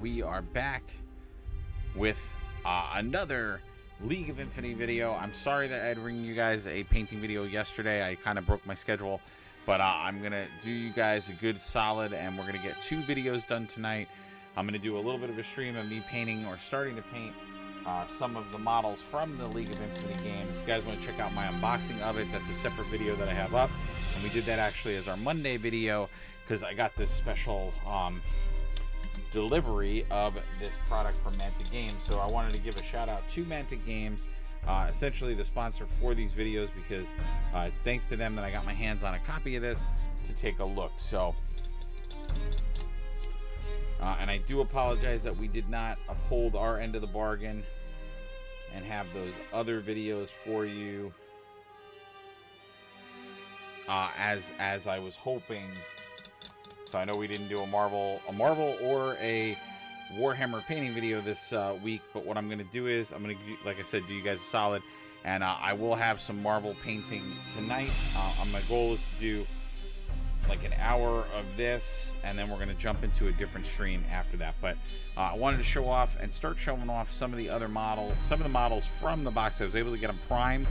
we are back with another League of Infamy video. I'm sorry that I had to bring you guys a painting video yesterday. I kind of broke my schedule, but I'm gonna do you guys a good solid, and we're gonna get 2 videos done tonight. I'm gonna do a little bit of a stream of me painting, or starting to paint, some of the models from the League of Infamy game. If you guys want to check out my unboxing of it, that's a separate video that I have up, and we did that actually as our Monday video because I got this special delivery of this product from Mantic Games. So I wanted to give a shout out to Mantic Games, essentially the sponsor for these videos, because it's thanks to them that I got my hands on a copy of this to take a look. So and I do apologize that we did not uphold our end of the bargain and have those other videos for you as I was hoping. So I know we didn't do a Marvel or a Warhammer painting video this week, but what I'm going to do is I'm going to, like I said, do you guys a solid, and I will have some Marvel painting tonight. My goal is to do like an hour of this, and then we're going to jump into a different stream after that. But I wanted to show off and start showing off some of the other models, some of the models from the box. I was able to get them primed.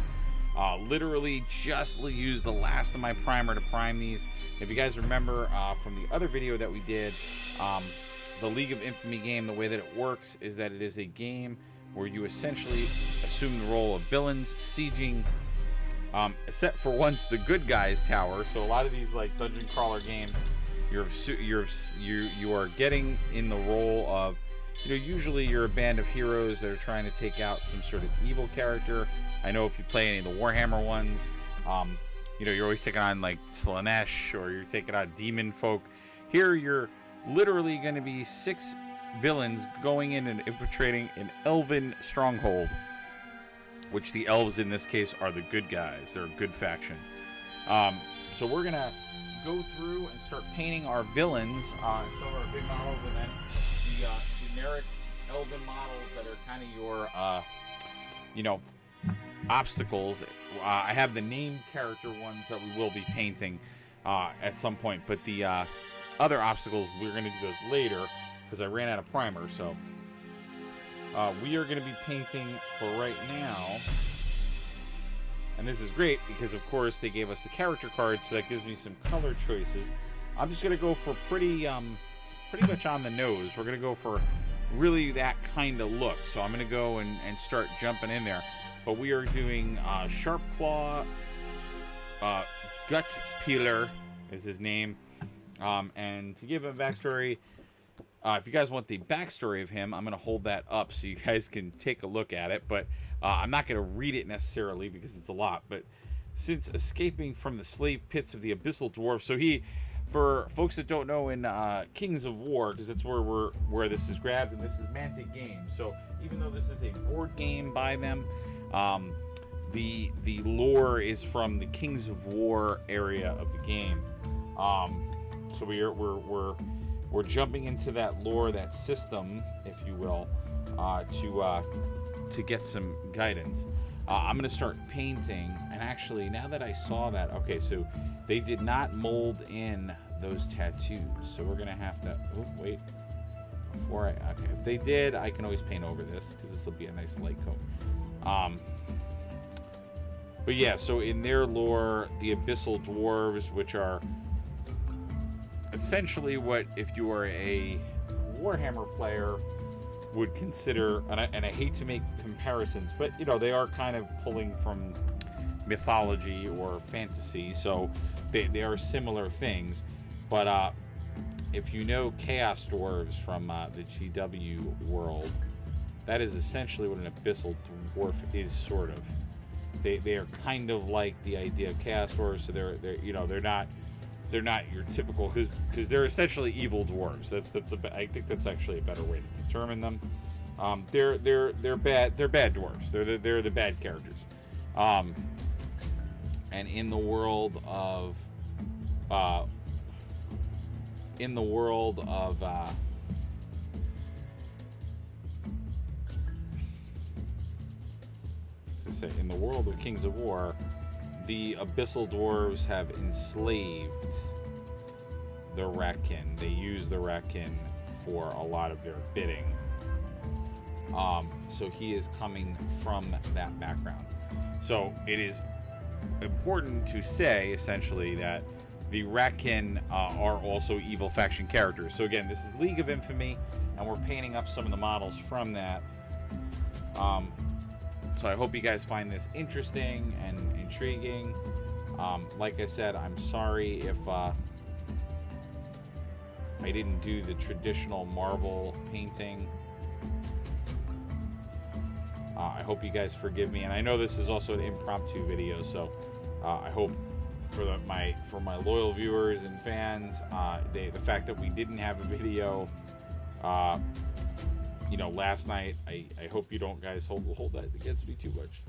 Literally just used the last of my primer to prime these. If you guys remember from the other video that we did, the League of Infamy game, the way that it works is that it is a game where you essentially assume the role of villains, sieging, except for once the good guys tower. So a lot of these like dungeon crawler games, you are getting in the role of, usually you're a band of heroes that are trying to take out some sort of evil character. I know if you play any of the Warhammer ones, you're always taking on like Slanesh, or you're taking on demon folk. Here you're literally going to be 6 villains going in and infiltrating an elven stronghold, which the elves in this case are the good guys. They're a good faction. So we're going to go through and start painting our villains, some of our big models, and then the generic elven models that are kind of your, obstacles. I have the named character ones that we will be painting at some point, but the other obstacles, we're going to do those later because I ran out of primer. So we are going to be painting for right now, and this is great because of course they gave us the character cards, so that gives me some color choices. I'm just going to go for pretty much on the nose. We're going to go for really that kind of look. So I'm going to go and start jumping in there. But we are doing Sharp Claw, Gut Peeler is his name. And to give him a backstory, if you guys want the backstory of him, I'm going to hold that up so you guys can take a look at it. But I'm not going to read it necessarily because it's a lot. But since escaping from the slave pits of the Abyssal Dwarf, so he, for folks that don't know, in Kings of War, because that's where this is grabbed, and this is Mantic Games. So even though this is a board game by them, the lore is from the Kings of War area of the game. So we're jumping into that lore, that system, if you will, to get some guidance. I'm going to start painting, and actually, now that I saw that, okay, so they did not mold in those tattoos, so we're going to have to, wait, okay, if they did, I can always paint over this, because this will be a nice light coat. But yeah, so in their lore, the Abyssal Dwarves, which are essentially what, if you are a Warhammer player, would consider, and I hate to make comparisons, but they are kind of pulling from mythology or fantasy, so they are similar things. But if you know Chaos Dwarves from the GW world, that is essentially what an Abyssal Dwarf is, sort of. They are kind of like the idea of Chaos Dwarves, so they're not your typical, because they're essentially evil dwarves. I think that's actually a better way to determine them. They're bad dwarves. They're the bad characters. And in the world of in the world of Kings of War, the Abyssal Dwarves have enslaved the Reckon. They use the Reckon for a lot of their bidding. So he is coming from that background. So it is important to say, essentially, that the Ratkin are also evil faction characters. So again, this is League of Infamy, and we're painting up some of the models from that. So I hope you guys find this interesting and intriguing. Like I said, I'm sorry if I didn't do the traditional Marvel painting. I hope you guys forgive me, and I know this is also an impromptu video, so I hope for my loyal viewers and fans, the fact that we didn't have a video, last night, I hope you don't guys hold that against me too much.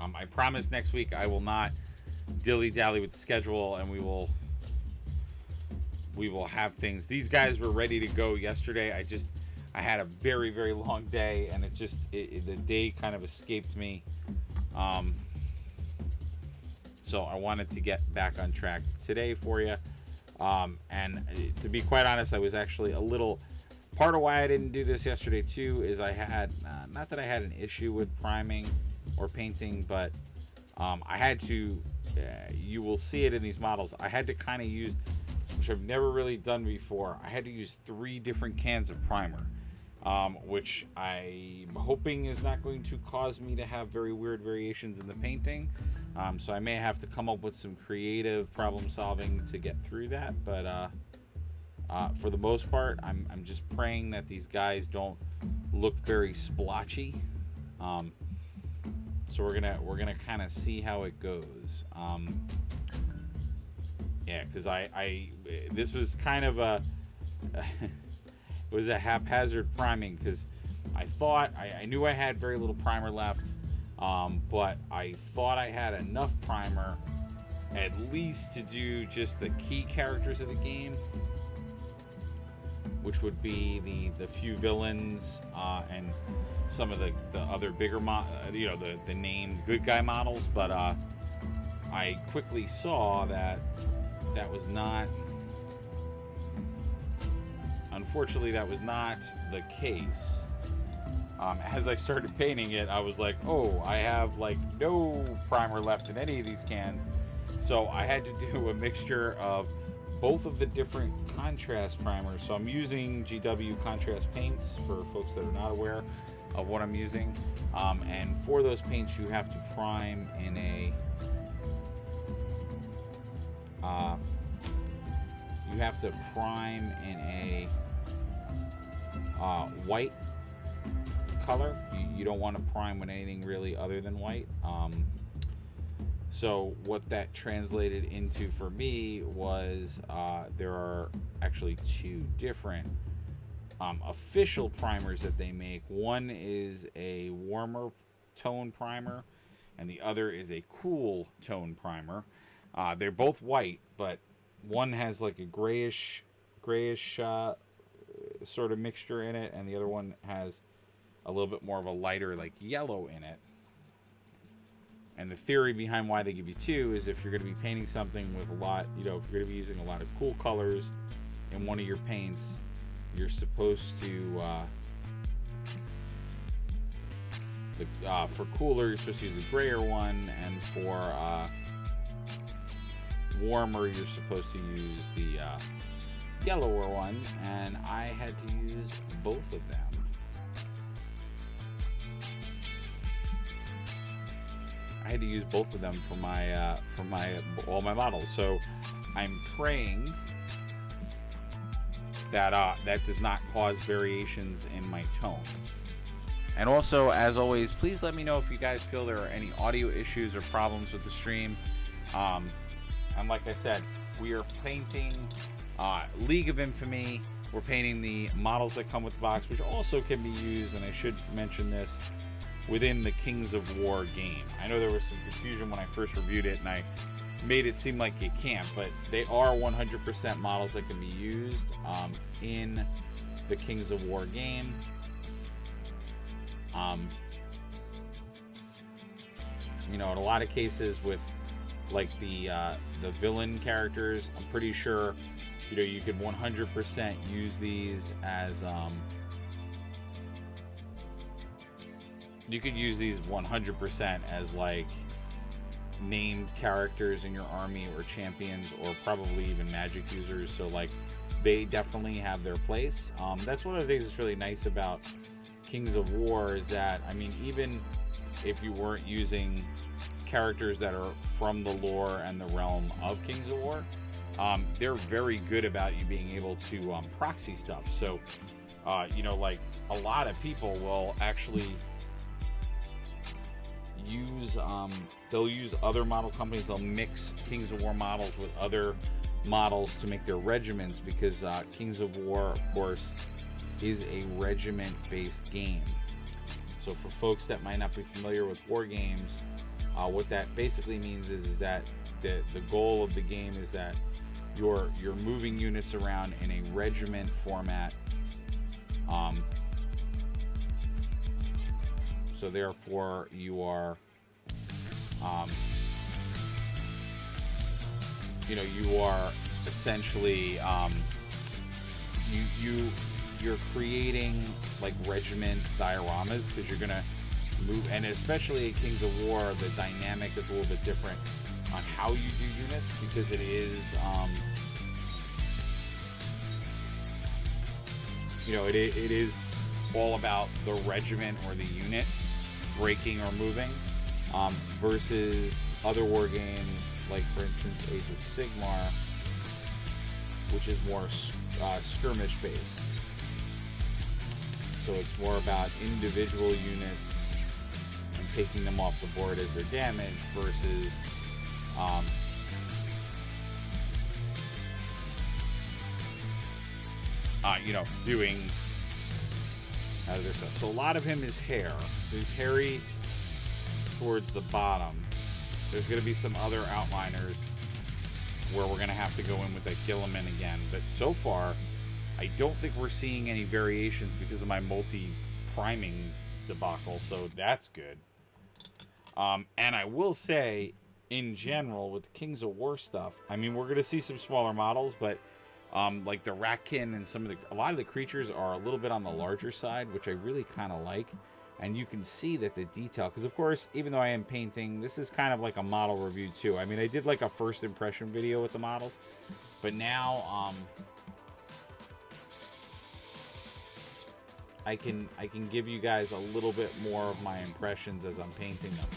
I promise next week I will not dilly-dally with the schedule, and we will have things. These guys were ready to go yesterday. I had a very, very long day, and the day kind of escaped me. So I wanted to get back on track today for you. And to be quite honest, I was actually a little... Part of why I didn't do this yesterday, too, is I had... not that I had an issue with priming or painting, but I had to... you will see it in these models. I had to kind of use... which I've never really done before. I had to use 3 different cans of primer. Which I'm hoping is not going to cause me to have very weird variations in the painting. So I may have to come up with some creative problem solving to get through that. But for the most part, I'm just praying that these guys don't look very splotchy. So we're gonna kind of see how it goes. Yeah, because this was kind of a it was a haphazard priming, because I thought I knew I had very little primer left, but I thought I had enough primer at least to do just the key characters of the game, which would be the few villains and some of the other bigger the named good guy models. But I quickly saw that was not... Unfortunately, that was not the case. As I started painting it, I was like, oh, I have like no primer left in any of these cans. So I had to do a mixture of both of the different contrast primers. So I'm using GW contrast paints for folks that are not aware of what I'm using. And for those paints, you have to prime in a... white color. You don't want to prime with anything really other than white. So what that translated into for me was there are actually 2 different official primers that they make. One is a warmer tone primer, and the other is a cool tone primer. They're both white, but one has like a grayish sort of mixture in it, and the other one has a little bit more of a lighter like yellow in it. And the theory behind why they give you 2 is if you're going to be painting something with a lot, if you're going to be using a lot of cool colors in one of your paints, you're supposed to for cooler, you're supposed to use the grayer one, and for warmer, you're supposed to use the yellower one, and I had to use both of them. I had to use both of them for all my models. So I'm praying that that does not cause variations in my tone. And also, as always, please let me know if you guys feel there are any audio issues or problems with the stream. And like I said, we are painting League of Infamy. We're painting the models that come with the box, which also can be used, and I should mention this, within the Kings of War game. I know there was some confusion when I first reviewed it, and I made it seem like it can't, but they are 100% models that can be used in the Kings of War game. In a lot of cases with like the villain characters, I'm pretty sure you know, you could 100% use these as you could use these 100% as like named characters in your army, or champions, or probably even magic users. So like they definitely have their place. That's one of the things that's really nice about Kings of War, is that, I mean, even if you weren't using characters that are from the lore and the realm of Kings of War, they're very good about you being able to proxy stuff. So you know, like a lot of people will actually use they'll use other model companies. They'll mix Kings of War models with other models to make their regiments, because Kings of War, of course, is a regiment-based game. So for folks that might not be familiar with war games, what that basically means is that the goal of the game is that you're moving units around in a regiment format. So therefore, you are, you know, you are essentially, you're creating like regiment dioramas, because you're gonna move, and especially in Kings of War, the dynamic is a little bit different on how you do units, because it is, you know, it is all about the regiment or the unit breaking or moving, versus other war games like, for instance, Age of Sigmar, which is more skirmish based. So it's more about individual units and taking them off the board as their damage, versus you know, doing other stuff. So a lot of him is hair. So he's hairy towards the bottom. There's going to be some other outliners where we're going to have to go in with that Gilliman again. But so far, I don't think we're seeing any variations because of my multi-priming debacle. So that's good. And I will say, in general, with the Kings of War stuff, I mean, we're going to see some smaller models, but like the Ratkin and a lot of the creatures are a little bit on the larger side, which I really kind of like. And you can see that the detail, because of course, even though I am painting, this is kind of like a model review too. I mean, I did like a first impression video with the models, but now I can give you guys a little bit more of my impressions as I'm painting them.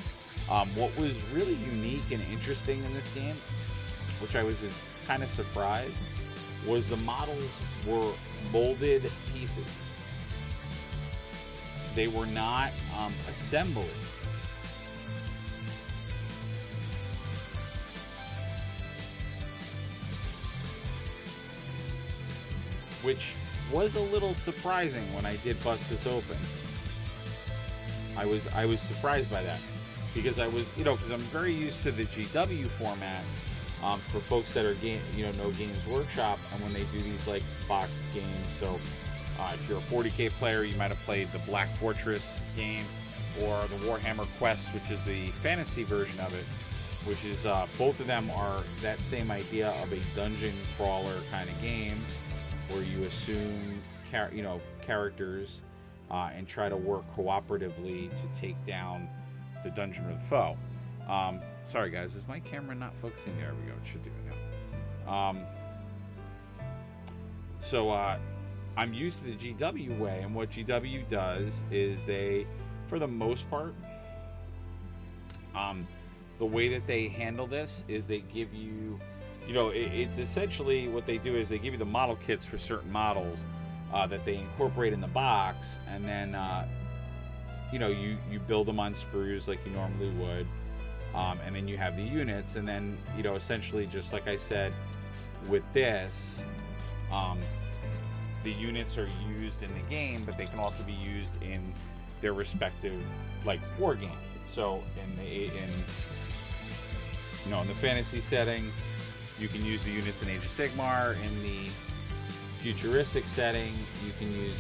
What was really unique and interesting in this game, which I was kind of surprised, was the models were molded pieces. They were not assembly. Which was a little surprising when I did bust this open. I was surprised by that, because I was, you know, because I'm very used to the GW format. For folks that are know Games Workshop, and when they do these like boxed games. So if you're a 40k player, you might have played the Black Fortress game, or the Warhammer Quest, which is the fantasy version of it, which is both of them are that same idea of a dungeon crawler kind of game, where you assume characters and try to work cooperatively to take down the dungeon or the foe. Sorry guys, is my camera not focusing? There we go, it should do it now. So I'm used to the GW way, and what GW does is they, for the most part, the way that they handle this is they give you, it's essentially what they do is they give you the model kits for certain models that they incorporate in the box, and then you build them on sprues like you normally would. And then you have the units, and then, essentially, just like I said, with this, the units are used in the game, but they can also be used in their respective, like, war games. So, in the fantasy setting, you can use the units in Age of Sigmar. In the futuristic setting, you can use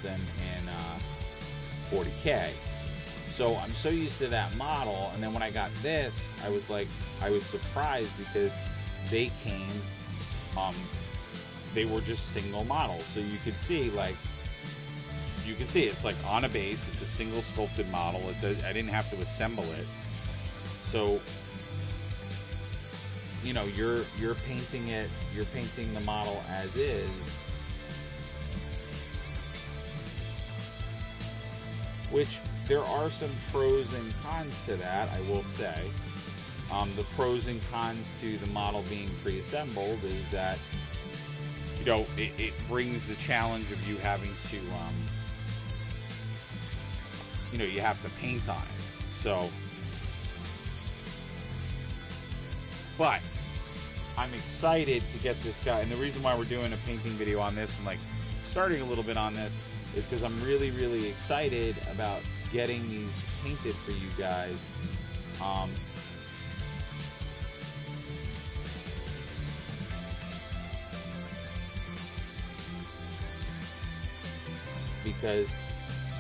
them in 40k. So I'm so used to that model, and then when I got this, I was surprised because they came um, they were just single models. So you could see, like, it's like on a base. It's a single sculpted model. I didn't have to assemble it. So, you know, you're painting it. You're painting the model as is. Which there are some pros and cons to that, I will say. The pros and cons to the model being pre-assembled is that, you know, it brings the challenge of you having to, you know, you have to paint on it. So, but I'm excited to get this guy, and the reason why we're doing a painting video on this and like starting a little bit on this is because I'm really, really excited about getting these painted for you guys. Because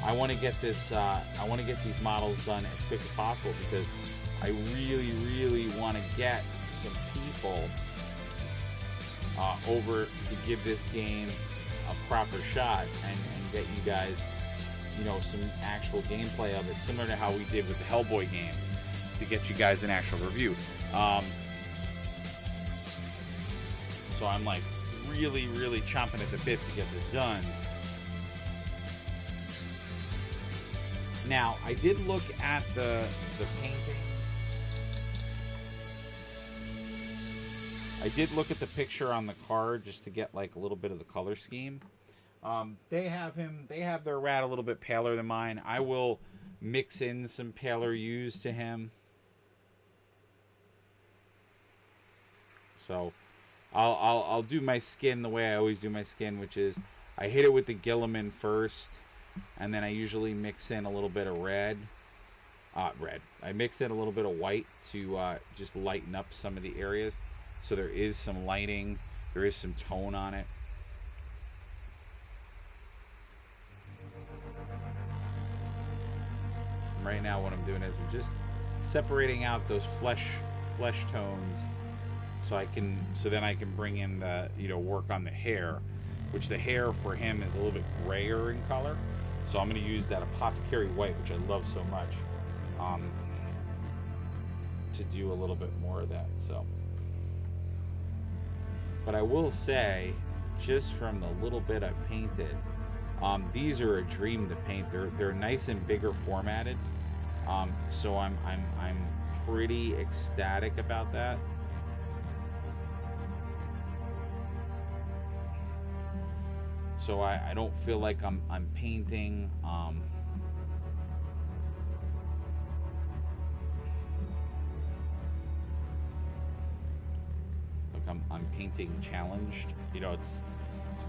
I want to get this, I want to get these models done as quick as possible, because I really, really want to get some people over to give this game a proper shot and get you guys, you know, some actual gameplay of it, similar to how we did with the Hellboy game, to get you guys an actual review. So I'm like really, really chomping at the bit to get this done. Now, I did look at the painting. I did look at the picture on the card just to get like a little bit of the color scheme. They have their rat a little bit paler than mine. I will mix in some paler hues to him. So I'll do my skin the way I always do my skin, which is I hit it with the Gilliman first, and then I usually mix in a little bit of red. I mix in a little bit of white to just lighten up some of the areas. So there is some lighting, there is some tone on it. And right now what I'm doing is I'm just separating out those flesh tones, so then I can bring in the, you know, work on the hair, which the hair for him is a little bit grayer in color. So I'm going to use that Apothecary White, which I love so much, to do a little bit more of that. So, but I will say, just from the little bit I painted, these are a dream to paint. They're nice and bigger formatted. So I'm pretty ecstatic about that. So I don't feel like I'm painting like I'm painting challenged. You know, it's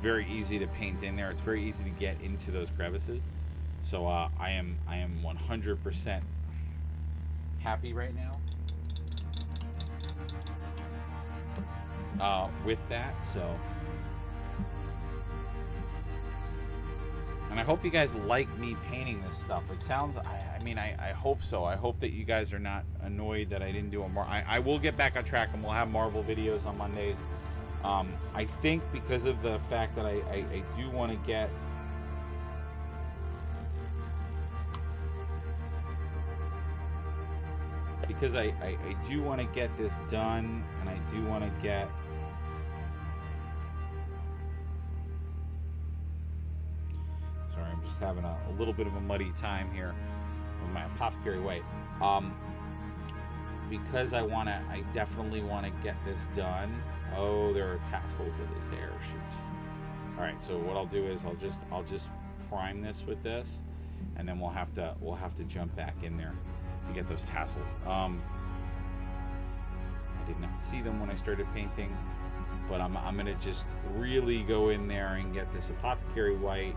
very easy to paint in there. It's very easy to get into those crevices. So I am 100% happy right now with that. So. And I hope you guys like me painting this stuff. It sounds, I mean, I hope so. I hope that you guys are not annoyed that I didn't do a more. I will get back on track, and we'll have Marvel videos on Mondays. I think because of the fact that I do want to get... Because I do want to get this done, and I do want to get... I'm just having a little bit of a muddy time here with my Apothecary White. Because I definitely want to get this done. Oh, there are tassels in his hair. Shoot. All right, so what I'll do is I'll just prime this with this, and then we'll have to jump back in there to get those tassels. I did not see them when I started painting, but I'm gonna just really go in there and get this Apothecary White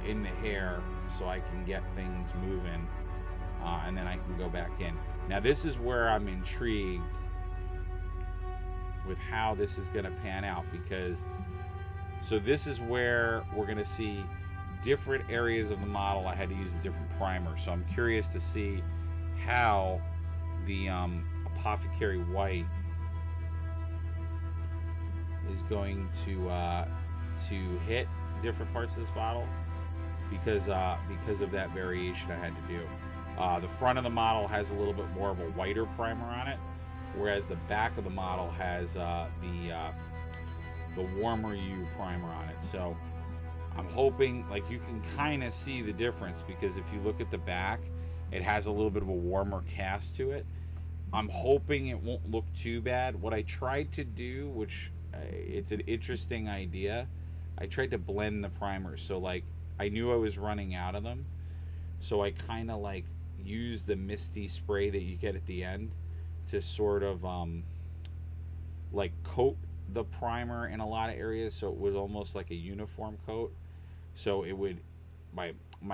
in the hair, so I can get things moving, and then I can go back in. Now this is where I'm intrigued with how this is going to pan out, because so this is where we're going to see different areas of the model. I had to use a different primer, so I'm curious to see how the Apothecary White is going to hit different parts of this bottle because of that variation I had to do. The front of the model has a little bit more of a whiter primer on it, whereas the back of the model has the warmer hue primer on it. So I'm hoping, like, you can kind of see the difference, because if you look at the back, it has a little bit of a warmer cast to it. I'm hoping it won't look too bad. What I tried to do, which it's an interesting idea, I tried to blend the primers. So, like, I knew I was running out of them, so I kind of, like, used the misty spray that you get at the end to sort of like coat the primer in a lot of areas, so it was almost like a uniform coat. So it would, my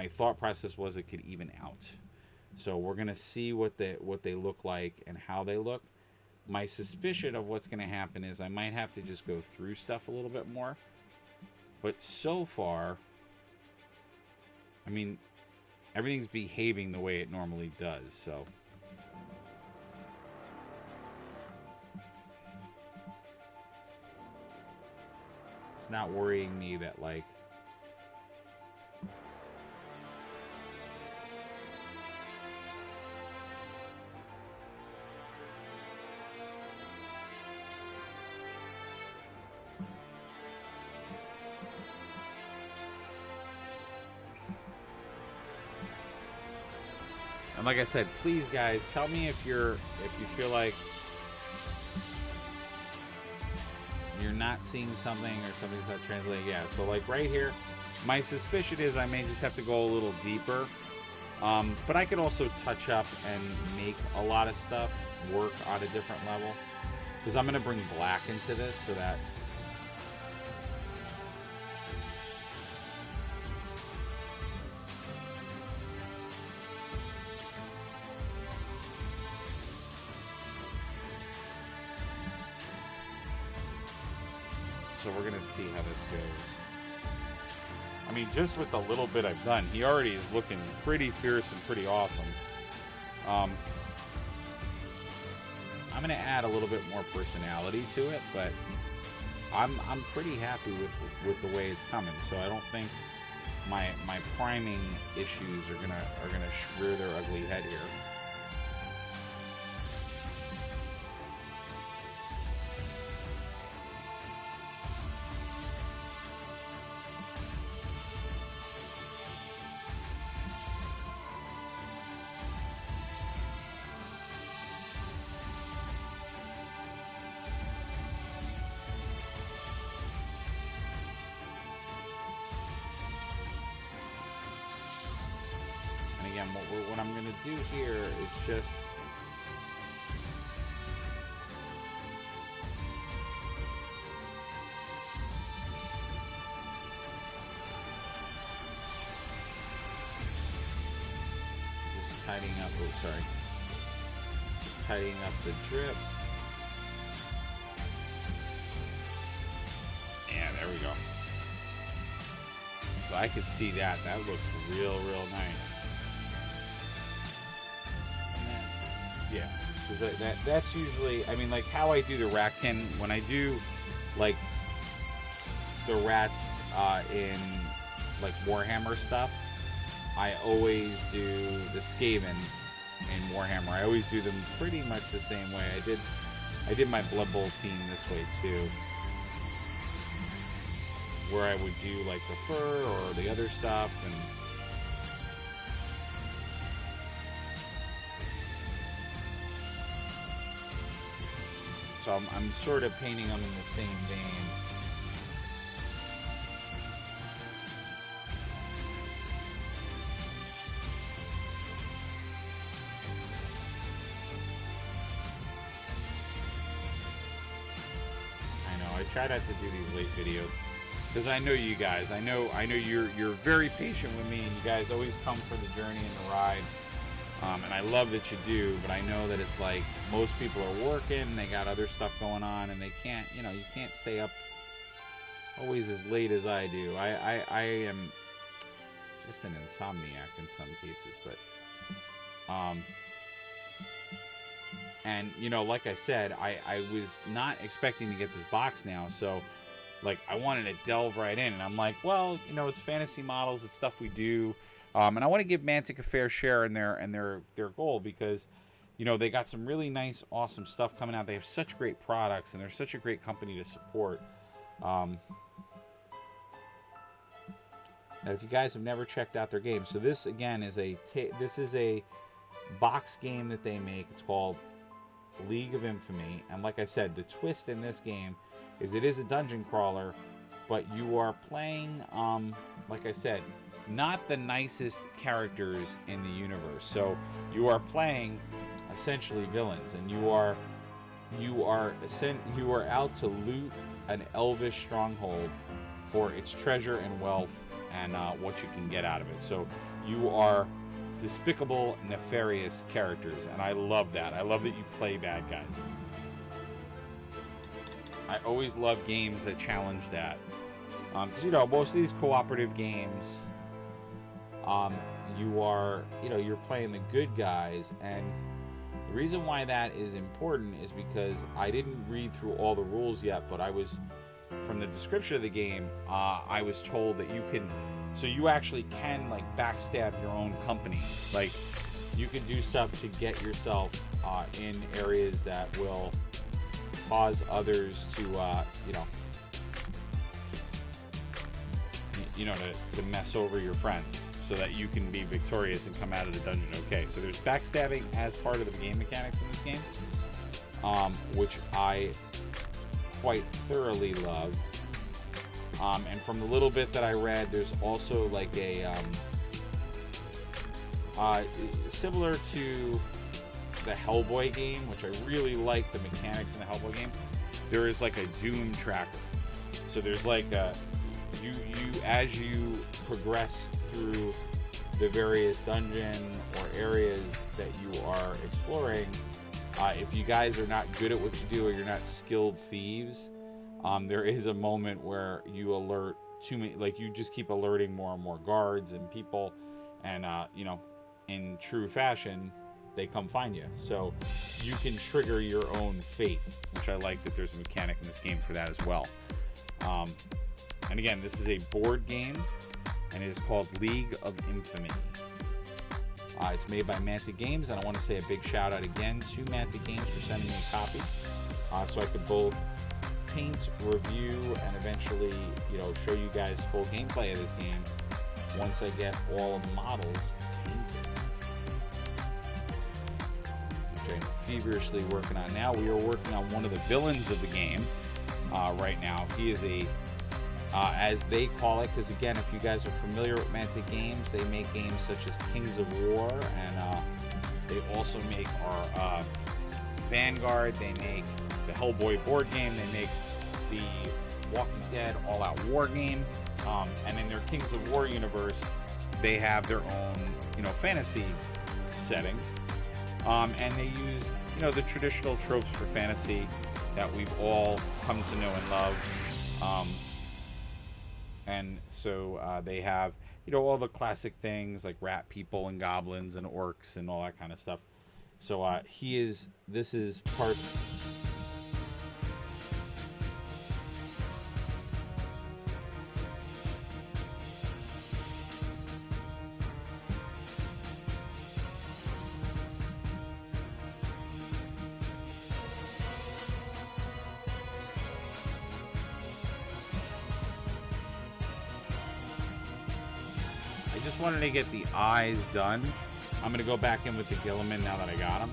thought process was it could even out. So we're gonna see what they look like and how they look. My suspicion of what's gonna happen is I might have to just go through stuff a little bit more. But so far, I mean, everything's behaving the way it normally does, so. It's not worrying me that, like, and like I said, please guys, tell me if you feel like you're not seeing something or something's not translating. Yeah, so like right here, my suspicion is I may just have to go a little deeper. But I could also touch up and make a lot of stuff work on a different level. Because I'm going to bring black into this so that... So we're going to see how this goes. I mean, just with the little bit I've done, he already is looking pretty fierce and pretty awesome. I'm going to add a little bit more personality to it, but I'm pretty happy with the way it's coming. So I don't think my priming issues are gonna rear their ugly head here. Again, what I'm going to do here is just tidying up, just tidying up the drip. Yeah, there we go. So I could see that. That looks real nice. Yeah, because that's usually, I mean, like how I do the ratkin, when I do like the rats in like Warhammer stuff, I always do the Skaven in Warhammer. I always do them pretty much the same way. I did my Blood Bowl team this way too, where I would do like the fur or the other stuff, and so I'm sort of painting them in the same vein. I know, I try not to do these late videos because I know you guys. I know you're very patient with me, and you guys always come for the journey and the ride. And I love that you do, but I know that it's like most people are working, they got other stuff going on, and they can't, you can't stay up always as late as I do. I am just an insomniac in some cases, but And, you know, like I said, I was not expecting to get this box now, so, like, I wanted to delve right in. And I'm like, well, you know, it's fantasy models, it's stuff we do. And I want to give Mantic a fair share in their goal, because, you know, they got some really nice, awesome stuff coming out. They have such great products, and they're such a great company to support. And if you guys have never checked out their game, so this, again, is a box game that they make. It's called League of Infamy, and like I said, the twist in this game is it is a dungeon crawler, but you are playing, like I said, not the nicest characters in the universe. So you are playing essentially villains, and you are out to loot an elvish stronghold for its treasure and wealth, and what you can get out of it. So you are despicable, nefarious characters, and I love that. I love that you play bad guys. I always love games that challenge that, because, you know, most of these cooperative games, you're playing the good guys. And the reason why that is important is because I didn't read through all the rules yet, but from the description of the game, I was told that you actually can, like, backstab your own company. Like, you can do stuff to get yourself in areas that will cause others to, to mess over your friends, so that you can be victorious and come out of the dungeon okay. So there's backstabbing as part of the game mechanics in this game, which I quite thoroughly love. And from the little bit that I read, there's also like a similar to the Hellboy game, which I really like the mechanics in the Hellboy game. There is like a doom tracker. So there's like you as you progress through the various dungeon or areas that you are exploring, if you guys are not good at what you do, or you're not skilled thieves, there is a moment where you alert too many, like, you just keep alerting more and more guards and people, and in true fashion, they come find you. So you can trigger your own fate, which I like that there's a mechanic in this game for that as well. And again, this is a board game, and it is called League of Infamy. It's made by Mantic Games, and I want to say a big shout out again to Mantic Games for sending me a copy, so I could both paint, review, and eventually, show you guys full gameplay of this game once I get all of the models painted, which I'm feverishly working on now. We are working on one of the villains of the game right now. He is as they call it, because again, if you guys are familiar with Mantic Games, they make games such as Kings of War, and they also make our Vanguard, they make the Hellboy board game, they make the Walking Dead All-Out War game, and in their Kings of War universe, they have their own, fantasy setting, and they use, the traditional tropes for fantasy that we've all come to know and love. And so they have, all the classic things like rat people and goblins and orcs and all that kind of stuff. So this is part... I just wanted to get the eyes done. I'm going to go back in with the Gilliman now that I got them.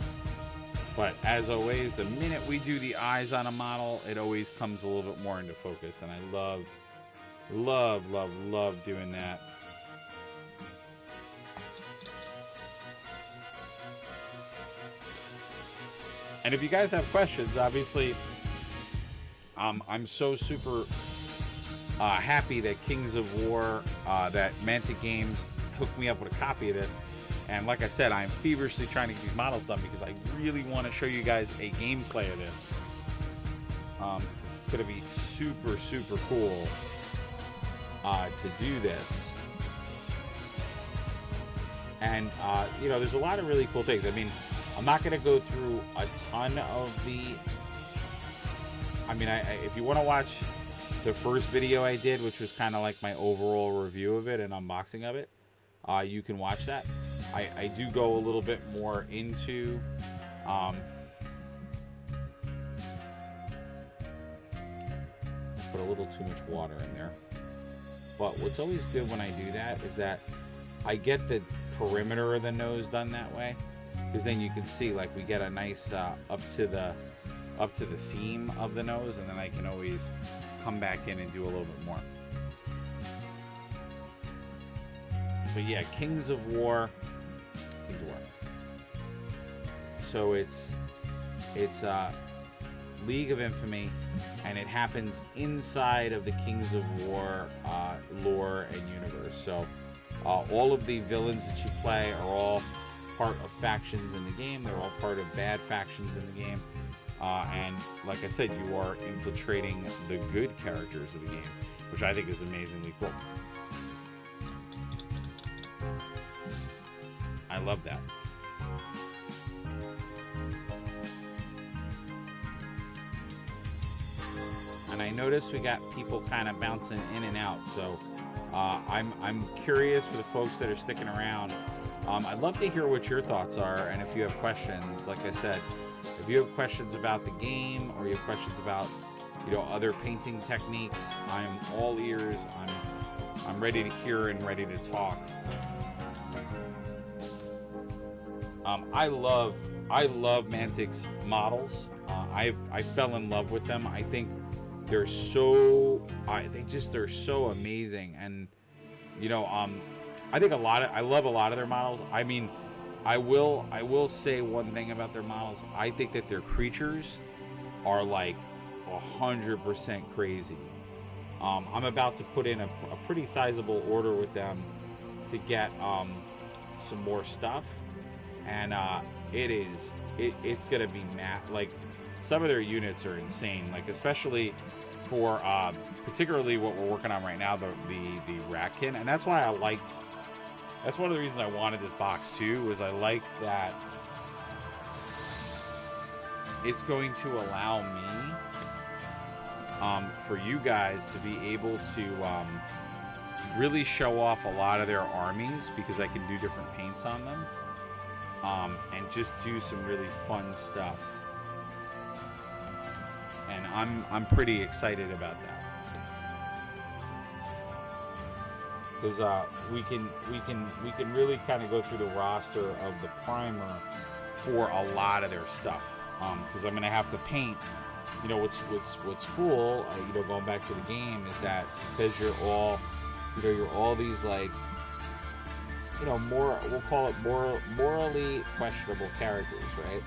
But as always, the minute we do the eyes on a model, it always comes a little bit more into focus. And I love doing that. And if you guys have questions, obviously, I'm so super... happy that Kings of War, that Mantic Games hooked me up with a copy of this. And like I said, I'm feverishly trying to get these models done because I really want to show you guys a gameplay of this. It's going to be super, super cool to do this. And, there's a lot of really cool things. I mean, I'm not going to go through a ton of the... I mean, if you want to watch the first video I did, which was kind of like my overall review of it and unboxing of it, you can watch that. I do go a little bit more into... put a little too much water in there. But what's always good when I do that is that I get the perimeter of the nose done that way, because then you can see, like, we get a nice up to the seam of the nose, and then I can always come back in and do a little bit more. But yeah, Kings of War. So it's League of Infamy, and it happens inside of the Kings of War lore and universe. So all of the villains that you play are all part of factions in the game. They're all part of bad factions in the game. And like I said, you are infiltrating the good characters of the game, which I think is amazingly cool. I love that. And I noticed we got people kind of bouncing in and out, so I'm curious for the folks that are sticking around. I'd love to hear what your thoughts are, and if you have questions. Like I said, if you have questions about the game, or you have questions about, you know, other painting techniques, I'm all ears. I'm ready to hear and ready to talk. I love Mantic's models. I fell in love with them. I think they're so amazing, and you know, I think I love a lot of their models. I mean, I will say one thing about their models. I think that their creatures are like 100% crazy. I'm about to put in a pretty sizable order with them to get some more stuff, and it's gonna be mad. Like, some of their units are insane. Like, especially for particularly what we're working on right now, the Ratkin, and that's why I liked. That's one of the reasons I wanted this box too. Was I liked that it's going to allow me, for you guys to be able to really show off a lot of their armies, because I can do different paints on them, and just do some really fun stuff. And I'm pretty excited about that, because we can really kind of go through the roster of the primer for a lot of their stuff, because I'm gonna have to paint. You know, what's cool, you know, going back to the game, is that because you're all these, like, you know, we'll call it morally questionable characters, right?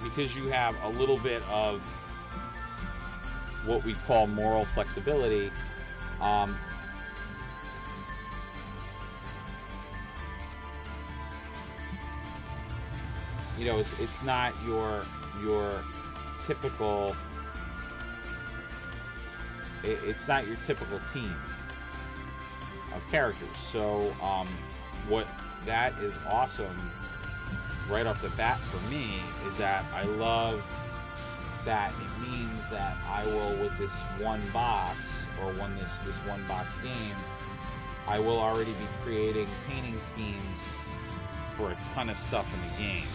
Because you have a little bit of what we call moral flexibility, you know, it's not your typical. It's not your typical team of characters. So what that is awesome right off the bat for me is that I love that it means that I will, with this one box, or this one box game, I will already be creating painting schemes for a ton of stuff in the game.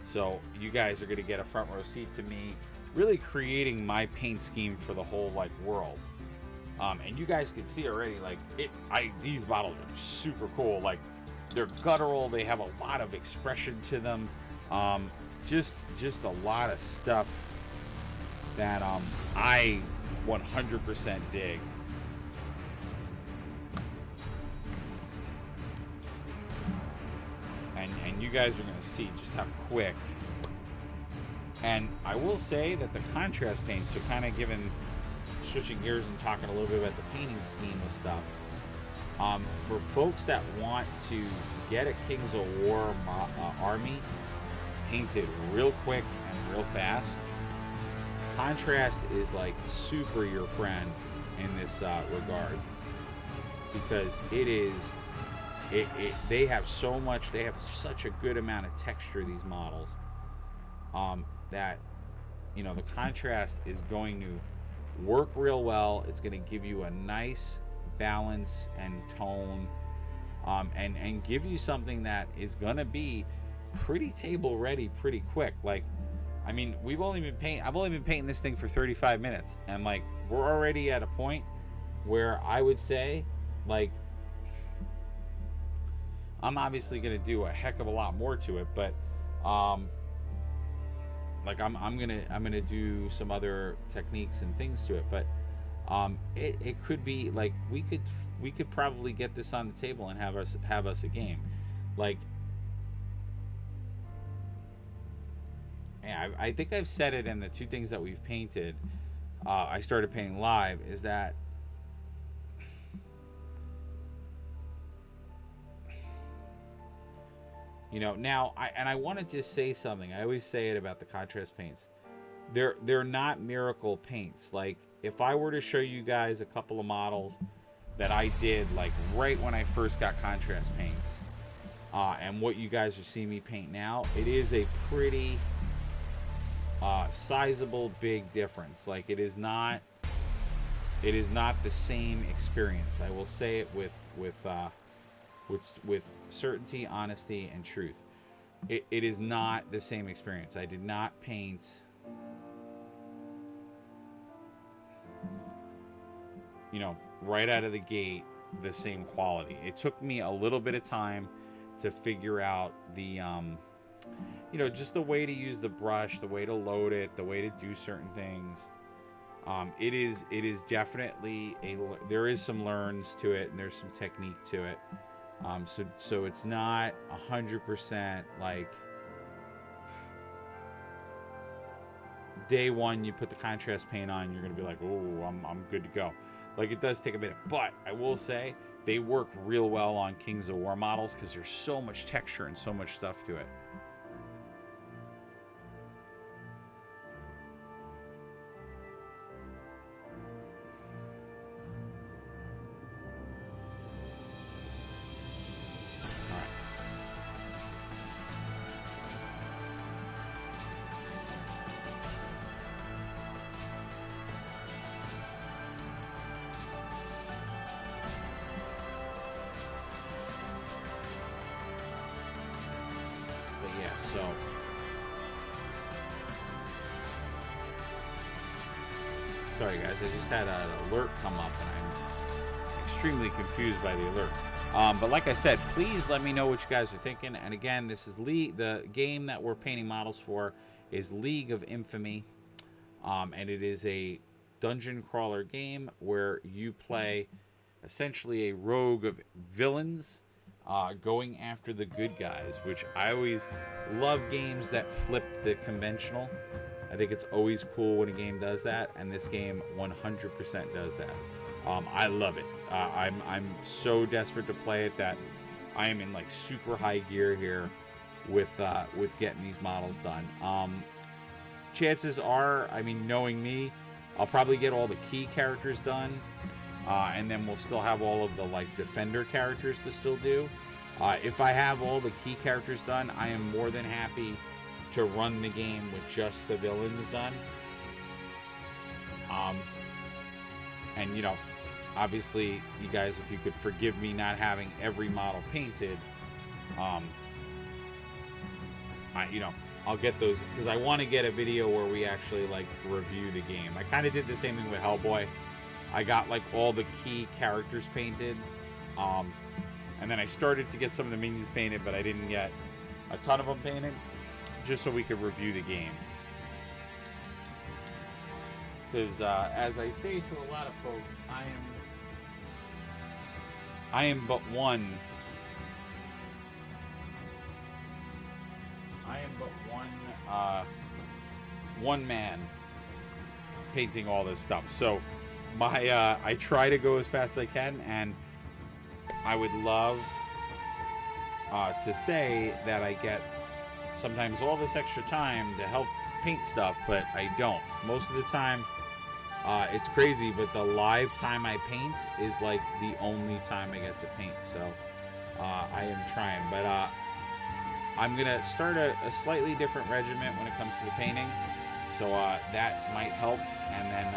So you guys are going to get a front row seat to me really creating my paint scheme for the whole, like, world. And you guys can see already, like, these models are super cool. Like, they're guttural, they have a lot of expression to them. Just a lot of stuff that I 100% dig. And you guys are going to see just how quick. And I will say that the contrast paints, so kind of switching gears and talking a little bit about the painting scheme of stuff. For folks that want to get a Kings of War army painted real quick and real fast, contrast is like super your friend in this regard, because they have so much, they have such a good amount of texture, these models, that, you know, the contrast is going to work real well. It's going to give you a nice balance and tone, and give you something that is going to be pretty table ready pretty quick. Like, I mean, I've only been painting this thing for 35 minutes, and like, we're already at a point where I would say, like, I'm obviously going to do a heck of a lot more to it, but like, I'm gonna do some other techniques and things to it, but it could be like, we could probably get this on the table and have us a game. Like, yeah, I think I've said it in the two things that we've painted. I started painting live, is that you know, now I want to just say something. I always say it about the contrast paints. They're not miracle paints. Like, if I were to show you guys a couple of models that I did like right when I first got contrast paints, and what you guys are seeing me paint now, it is a pretty sizable big difference. Like, it is not the same experience. I will say it with certainty, honesty, and truth. It is not the same experience. I did not paint, you know, right out of the gate the same quality. It took me a little bit of time to figure out the you know, just the way to use the brush, the way to load it, the way to do certain things. It is definitely there is some learns to it, and there's some technique to it. So it's not 100% like day one you put the contrast paint on, you're gonna be like, oh, I'm good to go. Like, it does take a minute, but I will say they work real well on Kings of War models because there's so much texture and so much stuff to it. So sorry guys, I just had an alert come up and I'm extremely confused by the alert. But like I said, please let me know what you guys are thinking. And again, this is the game that we're painting models for is League of Infamy, and it is a dungeon crawler game where you play essentially a rogue of villains, going after the good guys, which I always love games that flip the conventional. I think it's always cool when a game does that, and this game 100% does that. I love it. I'm so desperate to play it that I am in like super high gear here with getting these models done. Chances are, I mean, knowing me, I'll probably get all the key characters done. And then we'll still have all of the like defender characters to still do. If I have all the key characters done, I am more than happy to run the game with just the villains done. And you know, obviously, you guys, if you could forgive me not having every model painted, I'll get those, because I want to get a video where we actually like review the game. I kind of did the same thing with Hellboy. I got like all the key characters painted, and then I started to get some of the minions painted, but I didn't get a ton of them painted, just so we could review the game. Because as I say to a lot of folks, I am but one. I am but one man painting all this stuff. So I try to go as fast as I can, and I would love to say that I get sometimes all this extra time to help paint stuff, but I don't. Most of the time, it's crazy, but the live time I paint is like the only time I get to paint. So I am trying, but I'm gonna start a slightly different regiment when it comes to the painting. So that might help, and then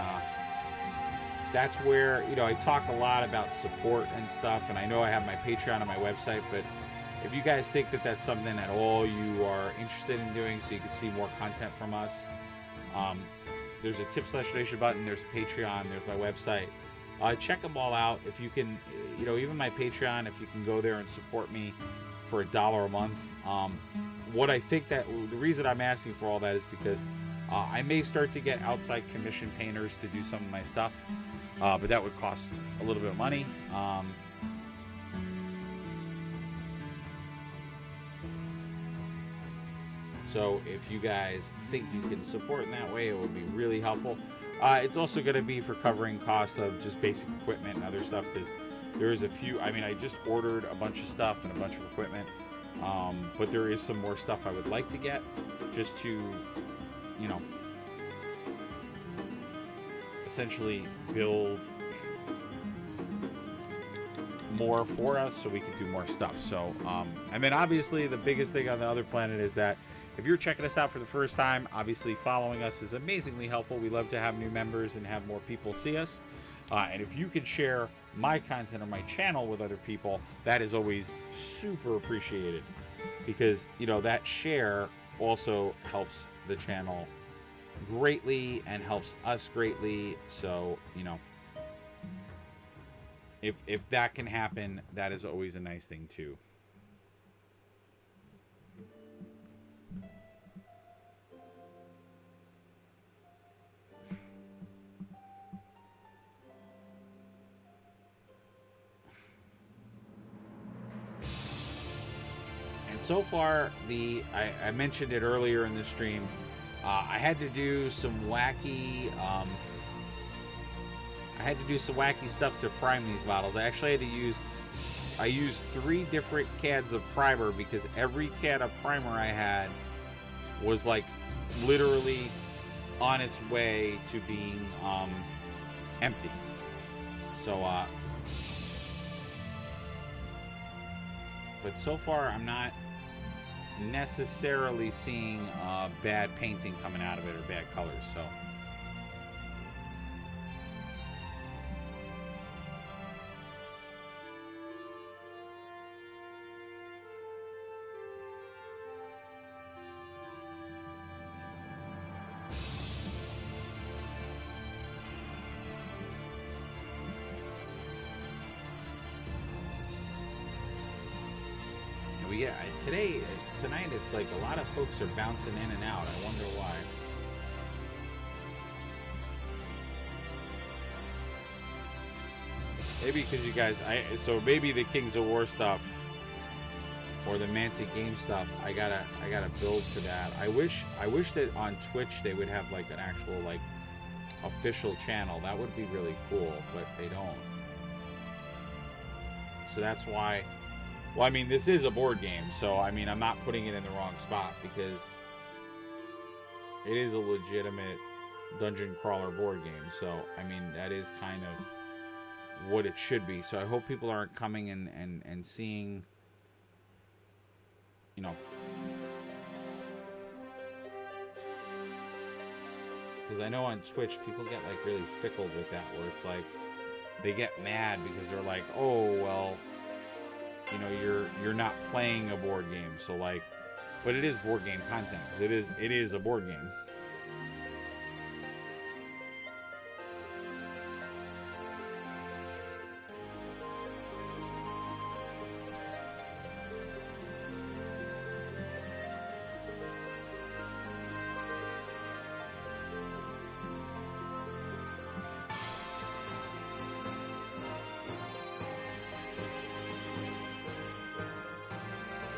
that's where, you know, I talk a lot about support and stuff, and I know I have my Patreon on my website, but if you guys think that that's something at all you are interested in doing so you can see more content from us, there's a tip/donation button, there's a Patreon, there's my website. Check them all out. If you can, you know, even my Patreon, if you can go there and support me for $1 a month. What I think that the reason I'm asking for all that is because I may start to get outside commission painters to do some of my stuff, but that would cost a little bit of money. So if you guys think you can support in that way, it would be really helpful. It's also going to be for covering costs of just basic equipment and other stuff, because there is a few, I mean, I just ordered a bunch of stuff and a bunch of equipment, but there is some more stuff I would like to get just to, you know, essentially build more for us so we can do more stuff. So and then obviously the biggest thing on the other planet is that if you're checking us out for the first time, obviously following us is amazingly helpful. We love to have new members and have more people see us, and if you can share my content or my channel with other people, that is always super appreciated, because, you know, that share also helps the channel greatly and helps us greatly. So, you know, if that can happen, that is always a nice thing too. And so far, I mentioned it earlier in the stream, I had to do some wacky stuff to prime these models. I actually had to used 3 different cans of primer, because every can of primer I had was like literally on its way to being empty. So but so far I'm not necessarily seeing bad painting coming out of it or bad colors. So yeah, tonight it's like a lot of folks are bouncing in and out. I wonder why. Maybe because you guys, so maybe the Kings of War stuff or the Mantic Games stuff, I gotta build to that. I wish that on Twitch they would have like an actual like official channel. That would be really cool, but they don't. So that's why. Well, I mean, this is a board game, so I mean, I'm not putting it in the wrong spot, because it is a legitimate dungeon crawler board game. So, I mean, that is kind of what it should be. So I hope people aren't coming and seeing, you know, because I know on Twitch people get like really fickle with that, where it's like they get mad because they're like, oh, well, you know, you're not playing a board game, so like, but it is board game content. It is a board game.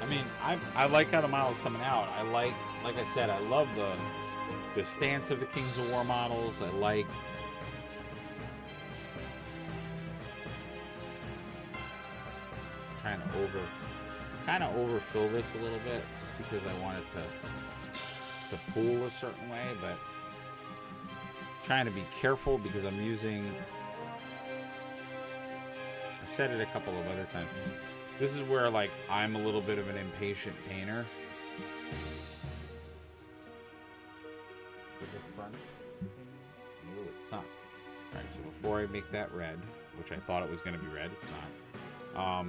I mean, I like how the model's coming out. I like I said, I love the stance of the Kings of War models. I like trying to overfill this a little bit, just because I want it to to pool a certain way, but trying to be careful because I'm using, I've said it a couple of other times, this is where like I'm a little bit of an impatient painter. Is it front? No, it's not. Alright, so before I make that red, which I thought it was going to be red, it's not.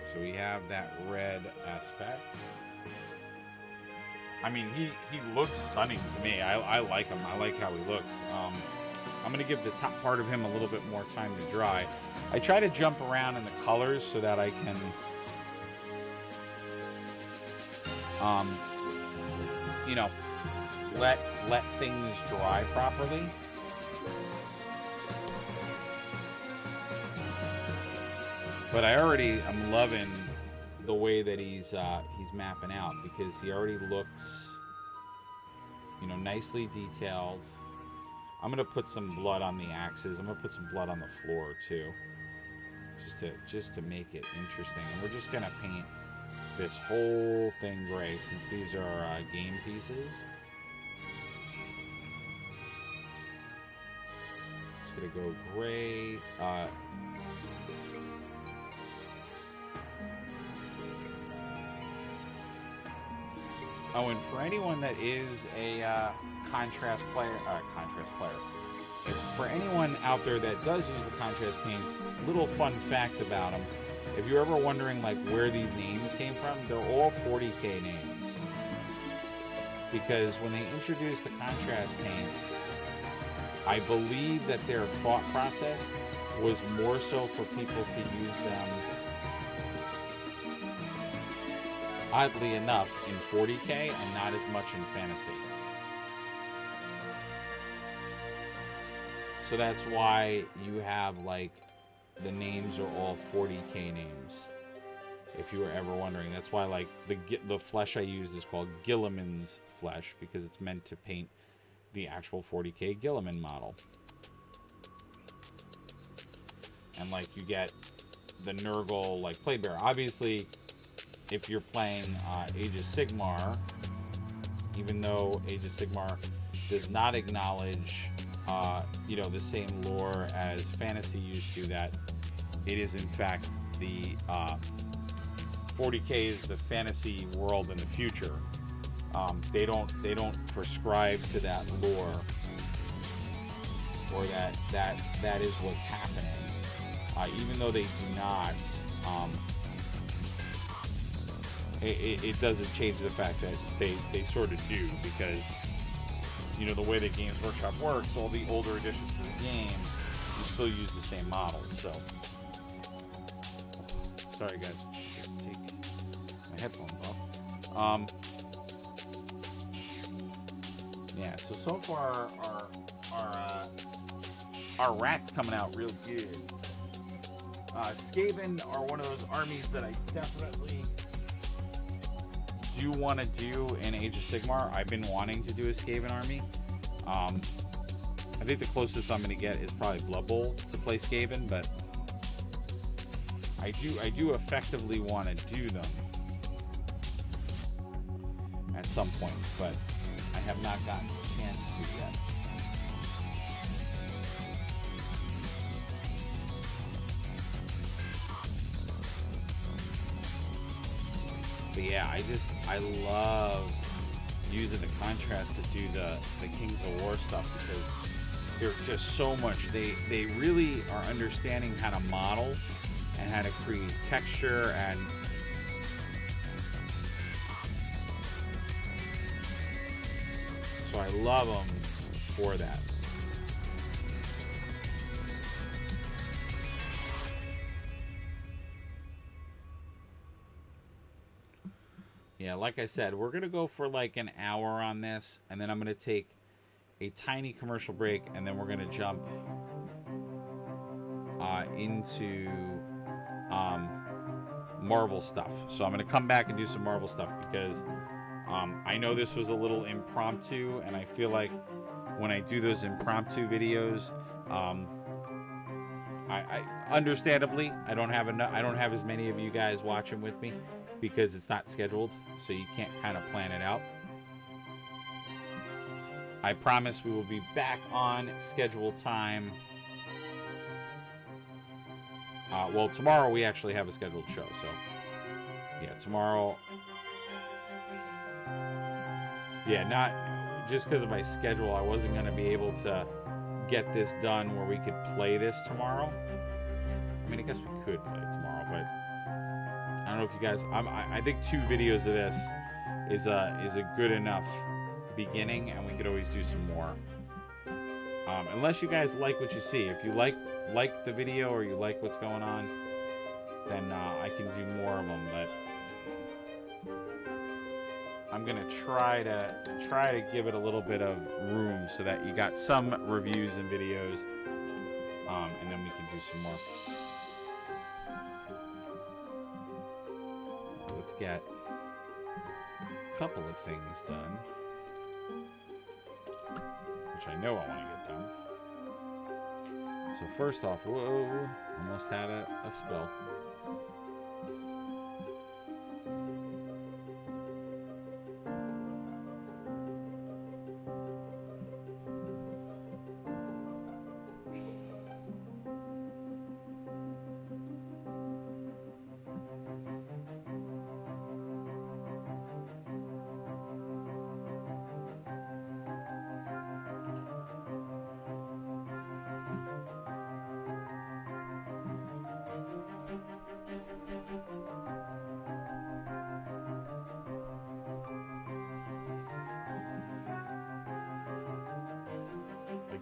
So we have that red aspect. I mean, he looks stunning to me. I like him. I like how he looks. I'm going to give the top part of him a little bit more time to dry. I try to jump around in the colors so that I can you know, let things dry properly. But I already am loving the way that he's mapping out, because he already looks, you know, nicely detailed. I'm gonna put some blood on the axes. I'm gonna put some blood on the floor too, just to make it interesting. And we're just gonna paint this whole thing gray since these are game pieces. Just gonna go gray. Oh, and for anyone that is a contrast player, for anyone out there that does use the contrast paints, little fun fact about them: if you're ever wondering like where these names came from, they're all 40K names. Because when they introduced the contrast paints, I believe that their thought process was more so for people to use them, oddly enough, in 40K and not as much in fantasy. So that's why you have, like, the names are all 40K names. If you were ever wondering. That's why, like, the flesh I used is called Gilliman's flesh, because it's meant to paint the actual 40K Gilliman model. And, like, you get the Nurgle, like, play bear. Obviously, if you're playing Age of Sigmar, even though Age of Sigmar does not acknowledge, you know, the same lore as fantasy used to, that it is in fact the 40K is the fantasy world in the future. They don't prescribe to that lore, or that is what's happening. Even though they do not. It doesn't change the fact that they sort of do, because, you know, the way that Games Workshop works, all the older editions of the game, you still use the same models. So, sorry guys, take my headphones off. Yeah. So far our rats coming out real good. Skaven are one of those armies that I definitely do want to do in Age of Sigmar. I've been wanting to do a Skaven army. I think the closest I'm going to get is probably Blood Bowl to play Skaven, but I do effectively want to do them at some point, but I have not gotten a chance to yet. But yeah, I love using the contrast to do the Kings of War stuff, because there's just so much. They really are understanding how to model and how to create texture, and so I love them for that. Yeah, like I said, we're going to go for like an hour on this, and then I'm going to take a tiny commercial break, and then we're going to jump into Marvel stuff. So I'm going to come back and do some Marvel stuff, because I know this was a little impromptu, and I feel like when I do those impromptu videos, understandably, I don't have as many of you guys watching with me because it's not scheduled, so you can't kind of plan it out. I promise we will be back on scheduled time. Well, tomorrow we actually have a scheduled show, so yeah, tomorrow. Yeah, not just because of my schedule, I wasn't going to be able to get this done where we could play this tomorrow. I mean, I guess we could play it tomorrow, but I don't know if you guys. I think 2 videos of this is a good enough beginning, and we could always do some more. Unless you guys like what you see. If you like the video or you like what's going on, then I can do more of them. But I'm gonna try to give it a little bit of room so that you got some reviews and videos, and then we can do some more. Let's get a couple of things done, which I know I want to get done. So first off, whoa, almost had a spill.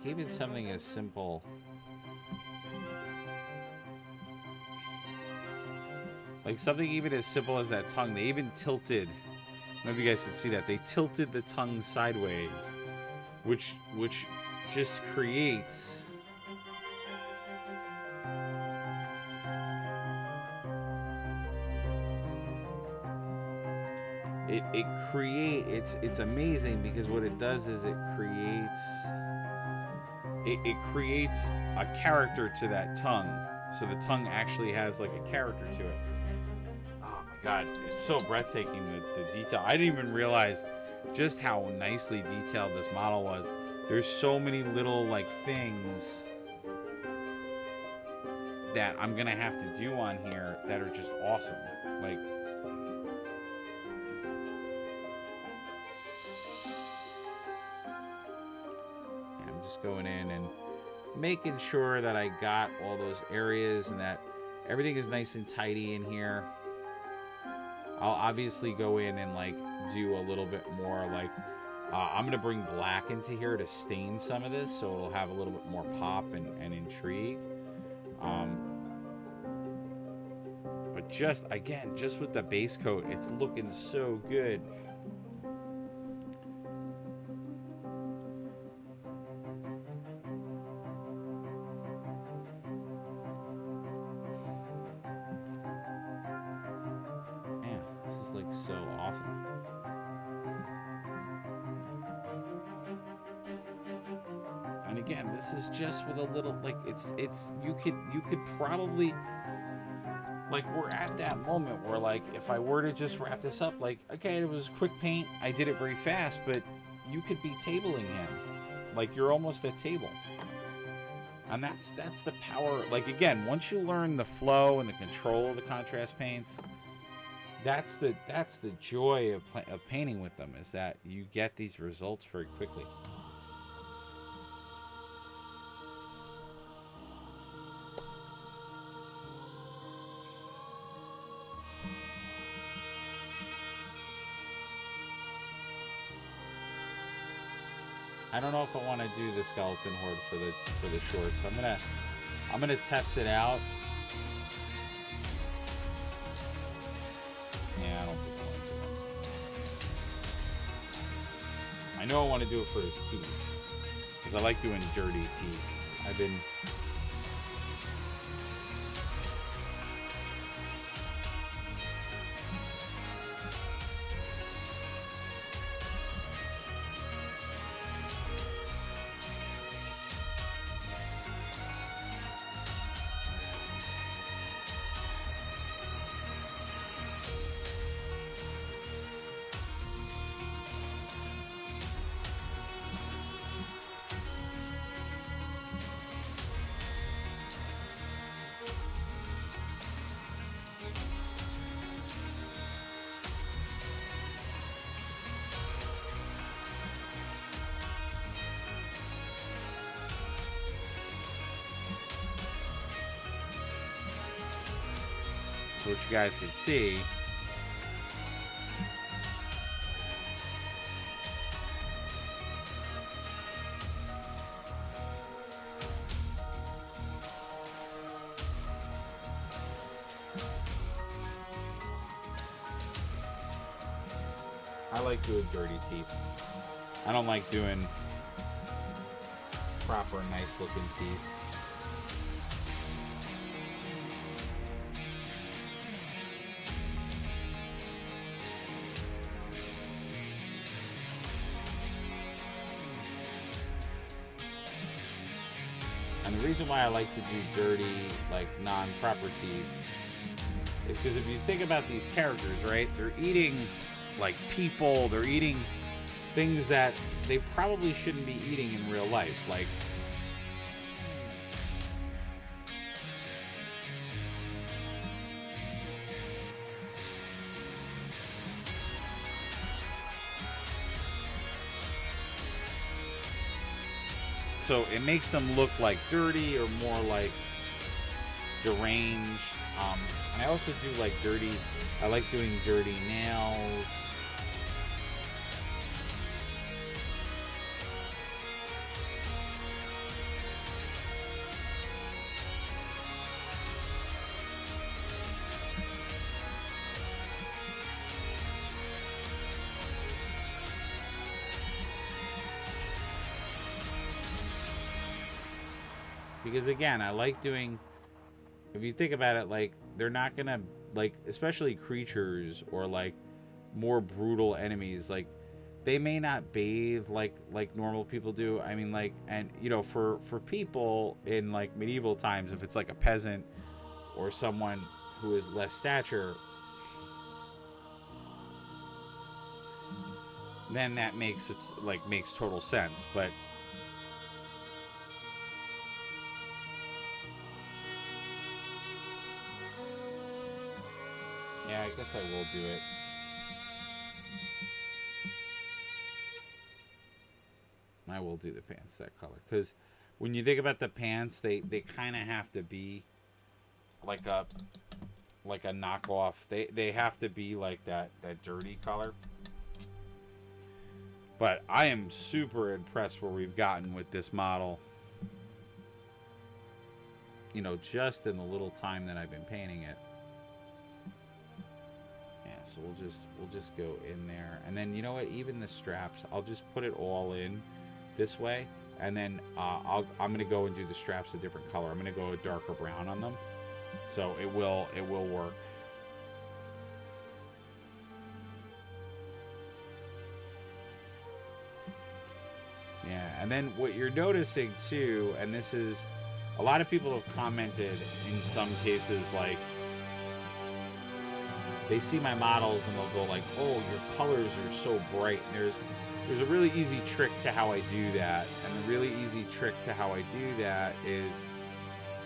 Even something as simple like something even as simple as that tongue, they even tilted, I don't know if you guys can see that, they tilted the tongue sideways, which just creates it's amazing, because what it does is it creates a character to that tongue. So the tongue actually has like a character to it. Oh my god, it's so breathtaking, the detail. I didn't even realize just how nicely detailed this model was. There's so many little like things that I'm gonna have to do on here that are just awesome. Like, going in and making sure that I got all those areas and that everything is nice and tidy in here. I'll obviously go in and like do a little bit more, like I'm gonna bring black into here to stain some of this so it'll have a little bit more pop and intrigue. But just with the base coat, it's looking so good. So awesome. And again, this is just with a little, like, it's you could probably, like, we're at that moment where, like, if I were to just wrap this up, like, okay, it was quick paint, I did it very fast, but you could be tabling him. Like, you're almost at table. And that's the power. Like, again, once you learn the flow and the control of the contrast paints, that's the joy of painting with them, is that you get these results very quickly. I don't know if I want to do the skeleton horde for the shorts. I'm gonna test it out. Yeah, I don't think I want to. I know I want to do it for his teeth, because I like doing dirty teeth. I've been... so what you guys can see. I like doing dirty teeth. I don't like doing proper, nice looking teeth. And the reason why I like to do dirty, like non-proper teeth, is because if you think about these characters, right? They're eating like people, they're eating things that they probably shouldn't be eating in real life. Like, so it makes them look like dirty or more like deranged. And I also do like dirty, I like doing dirty nails. Because again, I like doing, if you think about it, like, they're not gonna, like, especially creatures or like more brutal enemies, like, they may not bathe like normal people do. I mean, like, and you know, for people in like medieval times, if it's like a peasant or someone who is less stature, then that makes it like makes total sense. But yeah, I guess I will do it. I will do the pants that color, because when you think about the pants, they kind of have to be like a knockoff. They have to be like that dirty color. But I am super impressed where we've gotten with this model. You know, just in the little time that I've been painting it. Yeah, so we'll just go in there, and then you know what? Even the straps, I'll just put it all in this way, and then I'm gonna go and do the straps a different color. I'm gonna go a darker brown on them, so it will work. Yeah, and then what you're noticing too, and this is, a lot of people have commented in some cases, like, they see my models and they'll go like, oh, your colors are so bright. And there's a really easy trick to how I do that. And the really easy trick to how I do that is,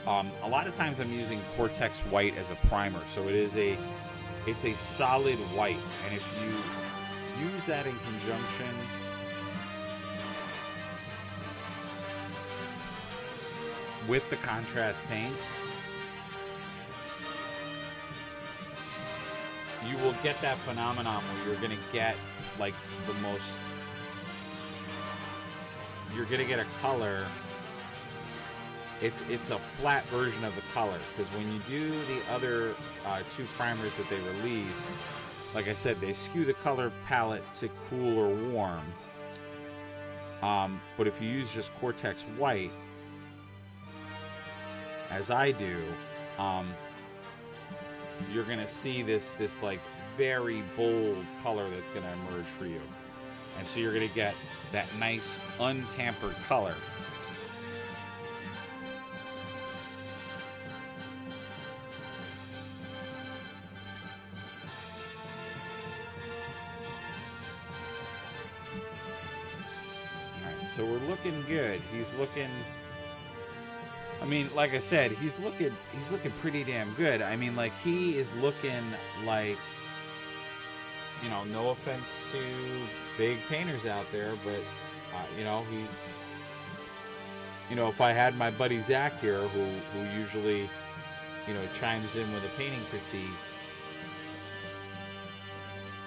a lot of times I'm using Cortex white as a primer. So it's a solid white. And if you use that in conjunction with the contrast paints, you will get that phenomenon where you're going to get like the most, you're going to get a color, it's a flat version of the color, because when you do the other two primers that they released, like I said, they skew the color palette to cool or warm, but if you use just Cortex white, as I do, you're gonna see this like very bold color that's gonna emerge for you, and so you're gonna get that nice untampered color. All right, so we're looking good. He's looking, I mean, like I said, he's looking pretty damn good. I mean, like, he is looking like, you know, no offense to big painters out there, but you know, he, you know, if I had my buddy Zach here, who usually you know, chimes in with a painting critique,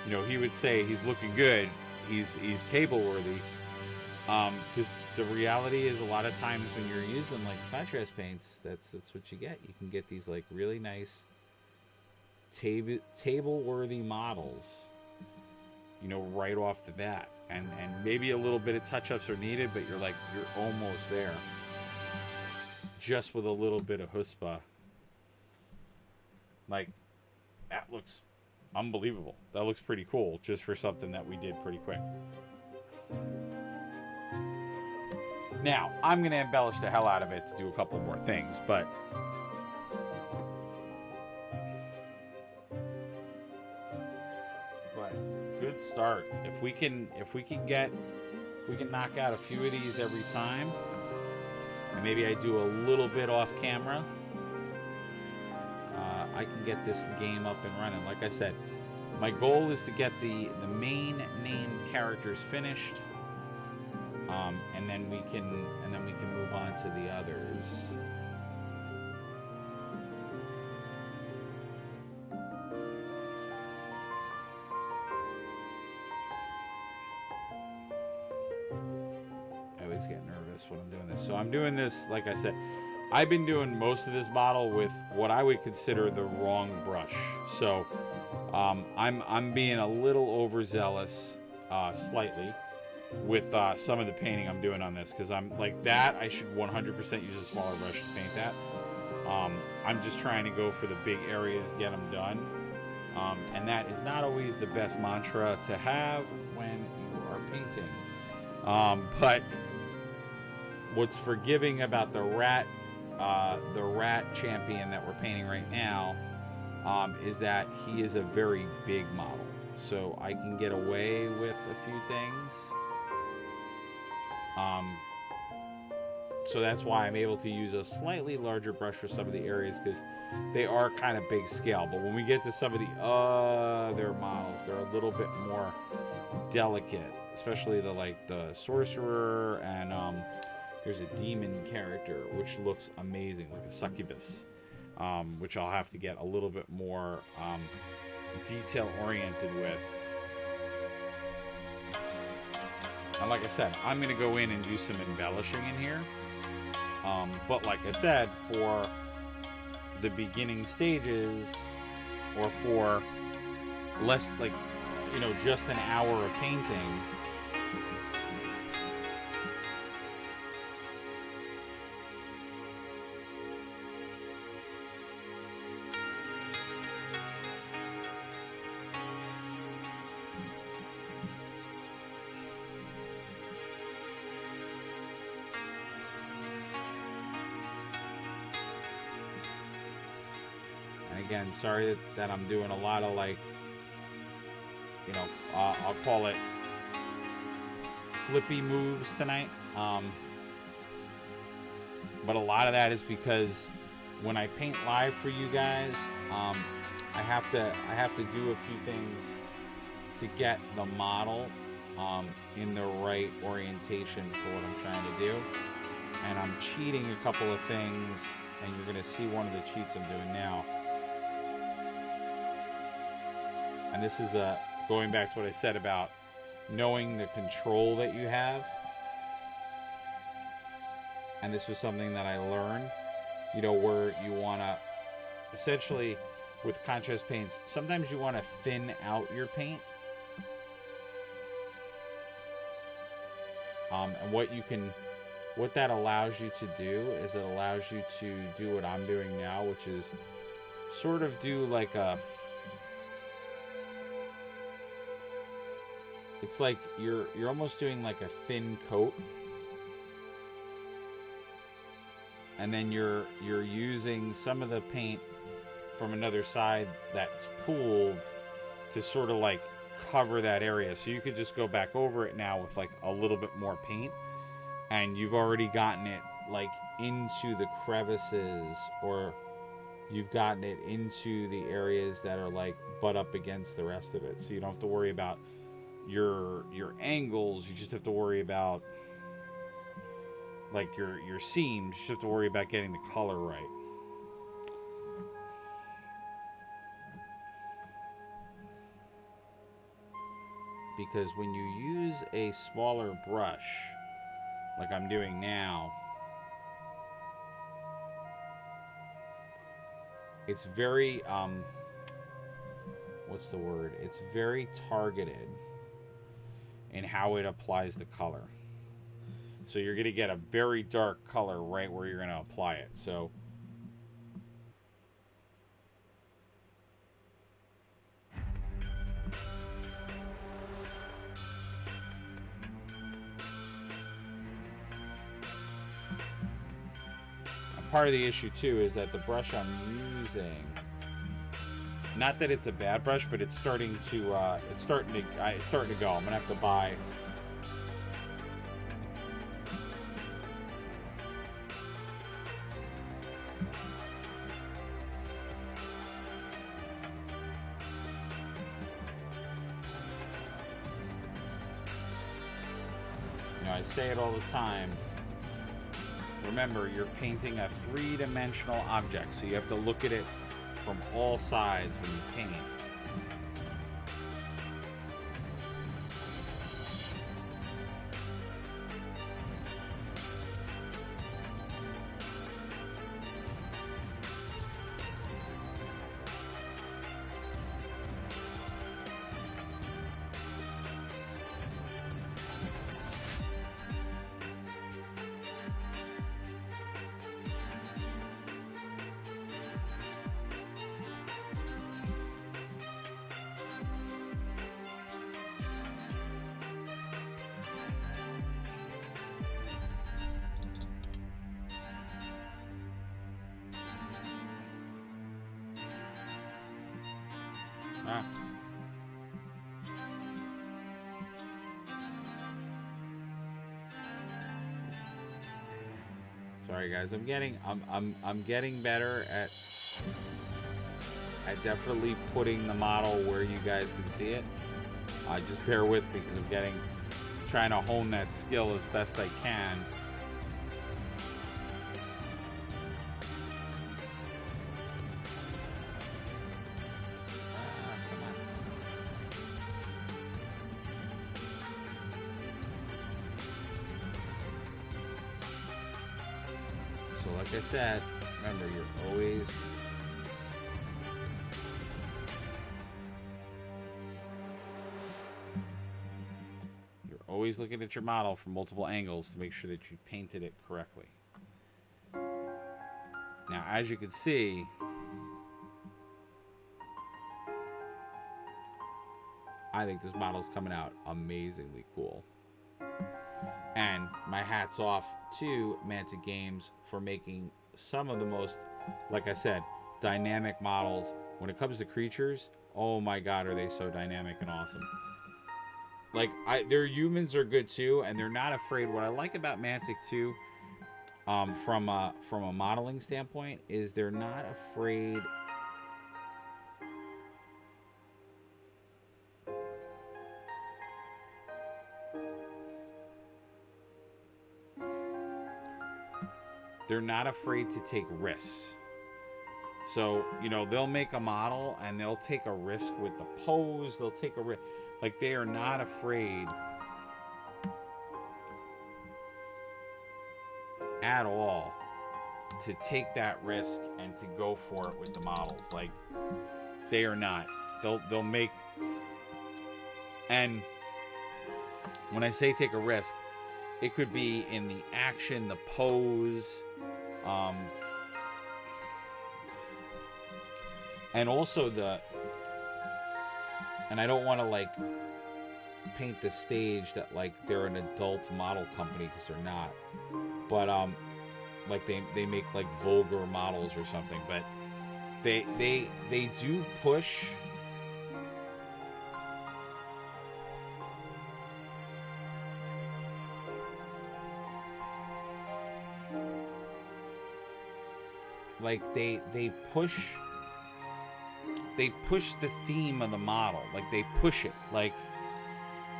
you know, he would say he's looking good, he's table worthy. Because the reality is, a lot of times when you're using like contrast paints, that's what you get. You can get these like really nice table worthy models, you know, right off the bat, and maybe a little bit of touch ups are needed, but you're almost there, just with a little bit of chutzpah. Like, that looks unbelievable. That looks pretty cool, just for something that we did pretty quick. Now, I'm going to embellish the hell out of it to do a couple more things, but good start. If we can knock out a few of these every time, and maybe I do a little bit off camera, I can get this game up and running. Like I said, my goal is to get the main named characters finished. And then we can move on to the others. I always get nervous when I'm doing this. So I'm doing this, like I said, I've been doing most of this model with what I would consider the wrong brush. So I'm being a little overzealous, slightly, with some of the painting I'm doing on this, because I'm like that. I should 100% use a smaller brush to paint that. I'm just trying to go for the big areas, get them done, and that is not always the best mantra to have when you are painting. But what's forgiving about the rat champion that we're painting right now is that he is a very big model, so I can get away with a few things. So that's why I'm able to use a slightly larger brush for some of the areas, because they are kind of big scale. But when we get to some of the other models, they're a little bit more delicate, especially the sorcerer, and there's a demon character which looks amazing, like a succubus, which I'll have to get a little bit more detail oriented with. And like I said, I'm going to go in and do some embellishing in here. But like I said, for the beginning stages, or for less, like, you know, just an hour of painting, again, sorry that I'm doing a lot of, like, you know, I'll call it flippy moves tonight. But a lot of that is because when I paint live for you guys, I have to do a few things to get the model in the right orientation for what I'm trying to do. And I'm cheating a couple of things, and you're going to see one of the cheats I'm doing now. And this is going back to what I said about knowing the control that you have. And this was something that I learned, you know, where you want to, essentially, with contrast paints, sometimes you want to thin out your paint. And what that allows you to do is it allows you to do what I'm doing now, which is sort of do like it's like you're almost doing like a thin coat, and then you're using some of the paint from another side that's pooled to sort of like cover that area. So you could just go back over it now with like a little bit more paint, and you've already gotten it like into the crevices, or you've gotten it into the areas that are like butt up against the rest of it. So you don't have to worry about your angles. You just have to worry about like your seams. You just have to worry about getting the color right. because when you use a smaller brush, like I'm doing now, it's very, what's the word? It's very targeted in how it applies the color. So you're going to get a very dark color right where you're going to apply it. So part of the issue too is that the brush I'm using, not that it's a bad brush, but it's starting to it's starting to go. I'm gonna have to buy I say it all the time. Remember, you're painting a three-dimensional object, so you have to look at it from all sides when you paint. Sorry guys, I'm getting better at definitely putting the model where you guys can see it. Just bear with me because I'm trying to hone that skill as best I can. So like I said, remember, you're always looking at your model from multiple angles to make sure that you painted it correctly. Now, as you can see, I think this model's coming out amazingly cool. And my hat's off to Mantic Games for making some of the most, like I said, dynamic models. When it comes to creatures, oh my god, are they so dynamic and awesome. Like, their humans are good too, and they're not afraid. What I like about Mantic too, from a modeling standpoint, is they're not afraid. They're not afraid to take risks. So, they'll make a model and they'll take a risk with the pose. They'll take a risk. Like, they are not afraid at all to take that risk and to go for it with the models. Like, they are not. They'll make... And when I say take a risk, it could be in the action, the pose, and also and I don't want to like paint the stage that like they're an adult model company, because they're not, but like they make like vulgar models or something, but they do push like they push the theme of the model. Like, they push it. Like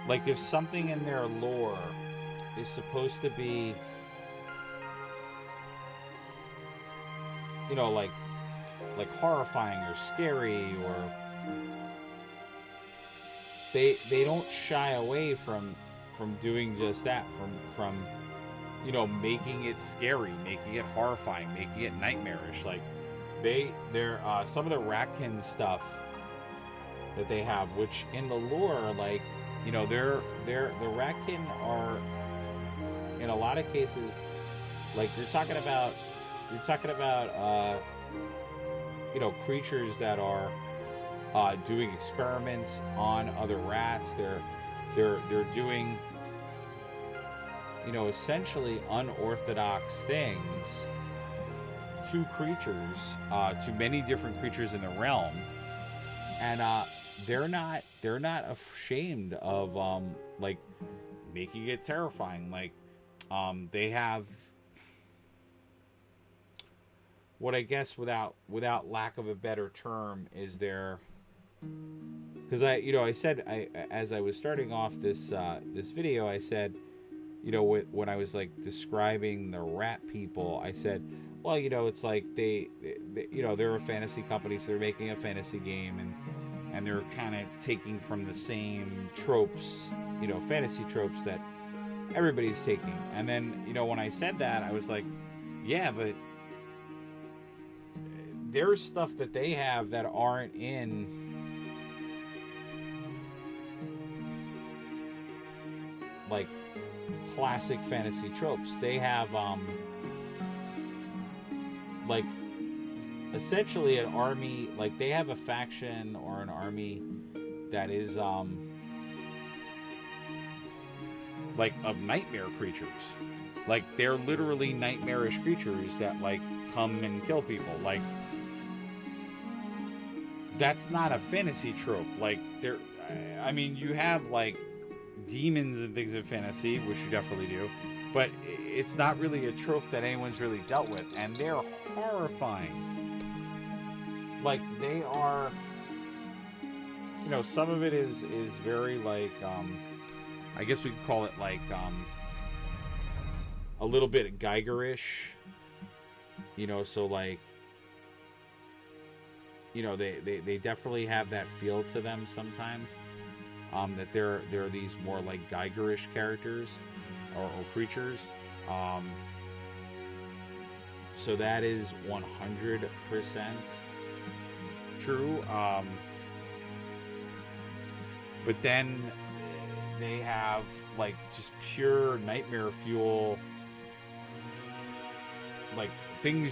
if something in their lore is supposed to be, like horrifying or scary, or they don't shy away from doing just that, from you know, making it scary, making it horrifying, making it nightmarish. Like they're some of the Ratkin stuff that they have, which in the lore, like, you know, the Ratkin are in a lot of cases, like you're talking about you know, creatures that are doing experiments on other rats. They're doing, you know, essentially unorthodox things to creatures, to many different creatures in the realm, and they're not ashamed of like making it terrifying. Like they have what I guess, without lack of a better term, is their, because I said, as I was starting off this this video, I said, you know, when I was like describing the rat people, I said, well, you know, it's like they you know, they're a fantasy company, so they're making a fantasy game, and they're kind of taking from the same tropes, you know, fantasy tropes that everybody's taking. And then, you know, when I said that, I was like, yeah, but there's stuff that they have that aren't in like classic fantasy tropes. They have like essentially an army, like they have a faction or an army that is like of nightmare creatures. Like they're literally nightmarish creatures that like come and kill people. Like that's not a fantasy trope. Like there, I mean, you have like demons and things in fantasy, which you definitely do, but it's not really a trope that anyone's really dealt with, and they're horrifying. Like they are, you know, some of it is very like I guess we could call it like a little bit Geigerish, you know, so like, you know, they definitely have that feel to them sometimes, that they're these more like Geigerish characters or creatures, so that is 100% true. But then they have like just pure nightmare fuel, like things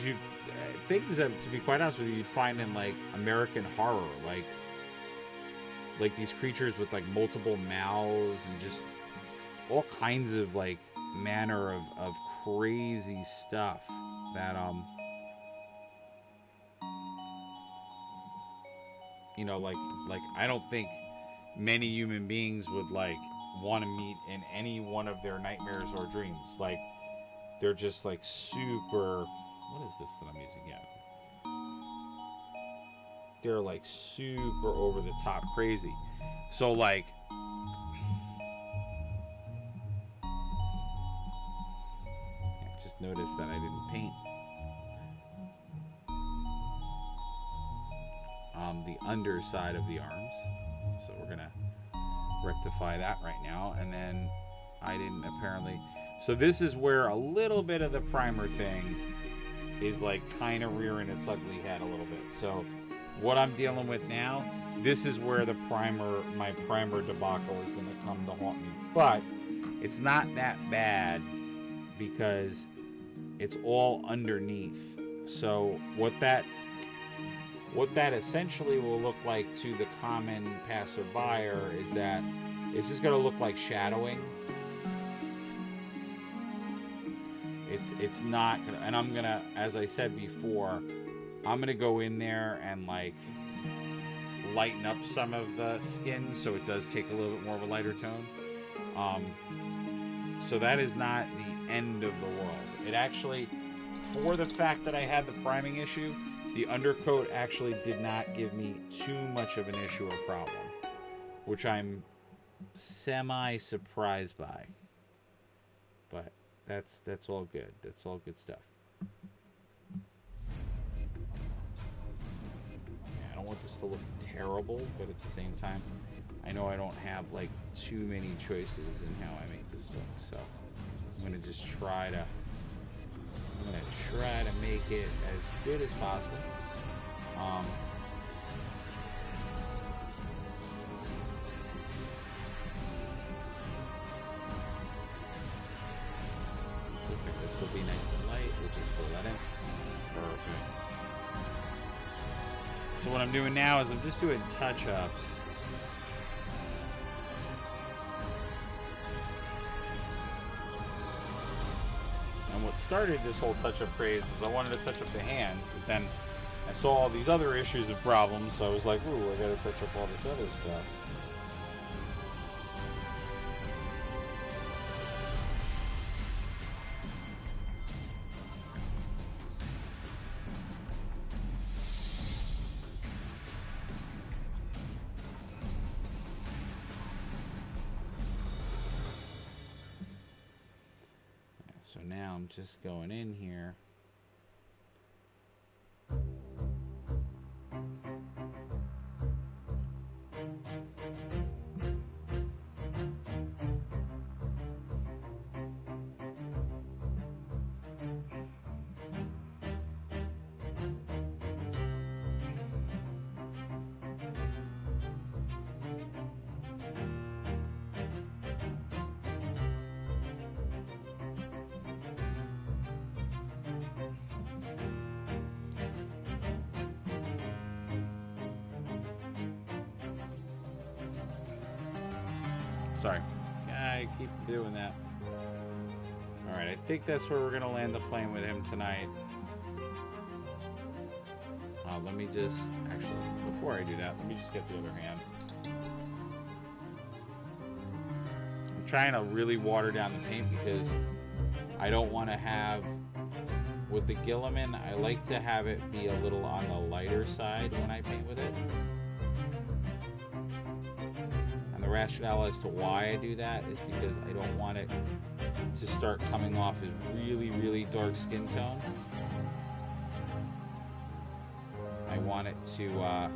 that, to be quite honest with you, you'd find in like American horror, like these creatures with like multiple mouths and just all kinds of like manner of crazy stuff that you know, like I don't think many human beings would like want to meet in any one of their nightmares or dreams. Like they're just like super, what is this that I'm using? Yeah, they're like super over the top crazy. So like I just noticed that I didn't paint the underside of the arms, so we're gonna rectify that right now. And then I didn't apparently, so this is where a little bit of the primer thing is like kind of rearing its ugly head a little bit. So what I'm dealing with now, this is where the my primer debacle is going to come to haunt me. But it's not that bad because it's all underneath. So what that essentially will look like to the common passerby is that it's just going to look like shadowing. It's not gonna, and I'm gonna, as I said before, I'm gonna go in there and like lighten up some of the skin so it does take a little bit more of a lighter tone. So that is not the end of the world. It actually, for the fact that I had the priming issue, the undercoat actually did not give me too much of an issue or problem, which I'm semi-surprised by. But that's all good. That's all good stuff. Yeah, I don't want this to look terrible, but at the same time, I know I don't have like too many choices in how I make this look. So I'm gonna just try to make it as good as possible. So this will be nice and light. We'll just fill that in. Perfect. So what I'm doing now is I'm just doing touch-ups. And what started this whole touch-up craze was I wanted to touch up the hands, but then I saw all these other issues and problems, so I was like, ooh, I gotta touch up all this other stuff. So now I'm just going in here. Sorry, I keep doing that. Alright, I think that's where we're going to land the plane with him tonight. Let me just, actually, before I do that, let me just get the other hand. I'm trying to really water down the paint because I don't want to have, with the Gilliman, I like to have it be a little on the lighter side when I paint with it. The rationale as to why I do that is because I don't want it to start coming off as really, really dark skin tone. I want it to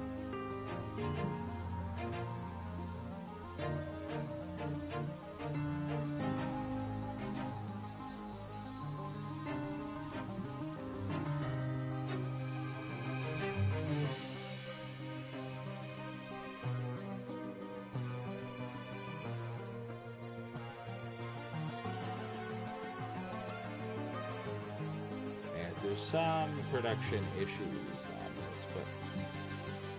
there's some production issues on this, but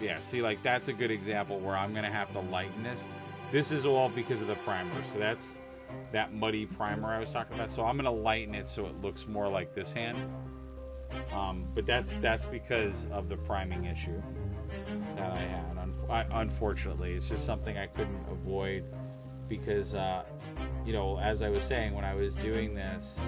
yeah, see, like that's a good example where I'm gonna have to lighten this. This is all because of the primer, so that's that muddy primer I was talking about. So I'm gonna lighten it so it looks more like this hand. But that's because of the priming issue that I had. Unfortunately, it's just something I couldn't avoid because, you know, as I was saying, when I was doing this,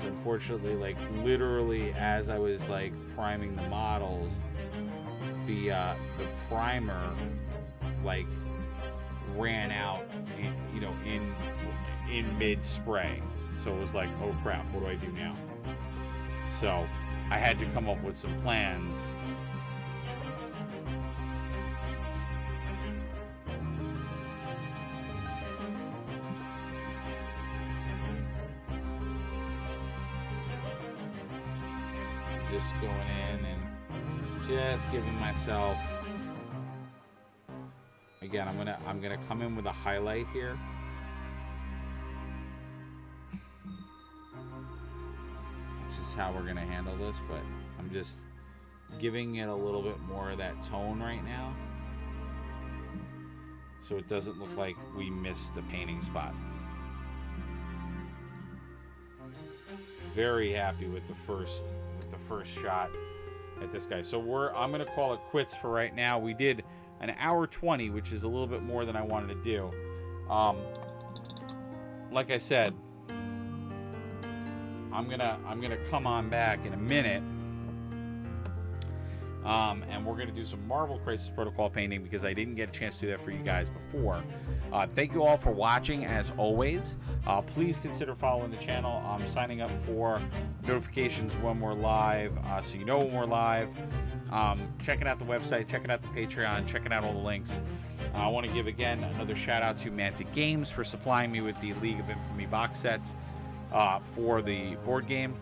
unfortunately, like literally as I was like priming the models, the primer like ran out in mid spray. So it was like, oh crap, what do I do now? So I had to come up with some plans. Just going in and just giving myself, again, I'm gonna come in with a highlight here. Which is how we're gonna handle this, but I'm just giving it a little bit more of that tone right now, so it doesn't look like we missed the painting spot. Very happy with the first shot at this guy. So I'm gonna call it quits for right now. We did an hour 20, which is a little bit more than I wanted to do. Like I said, I'm gonna come on back in a minute And we're going to do some Marvel Crisis Protocol painting because I didn't get a chance to do that for you guys before. Thank you all for watching, as always. Please consider following the channel. Signing up for notifications when we're live, so you know when we're live. Checking out the website, checking out the Patreon, checking out all the links. I want to give, again, another shout out to Mantic Games for supplying me with the League of Infamy box sets for the board game.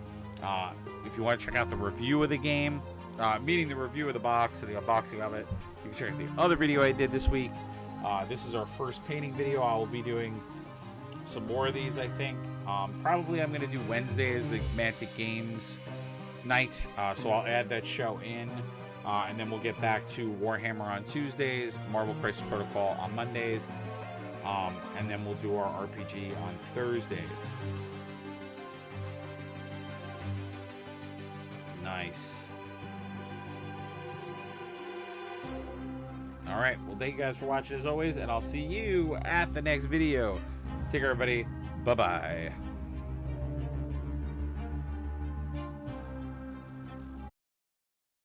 If you want to check out the review of the game, meaning the review of the box and the unboxing of it, you can check out the other video I did this week. This is our first painting video. I will be doing some more of these, I think. Probably I'm going to do Wednesday as the Mantic Games night, so I'll add that show in. And then we'll get back to Warhammer on Tuesdays, Marvel Crisis Protocol on Mondays, and then we'll do our RPG on Thursdays. Nice. Alright, well, thank you guys for watching as always, and I'll see you at the next video. Take care, everybody. Bye-bye.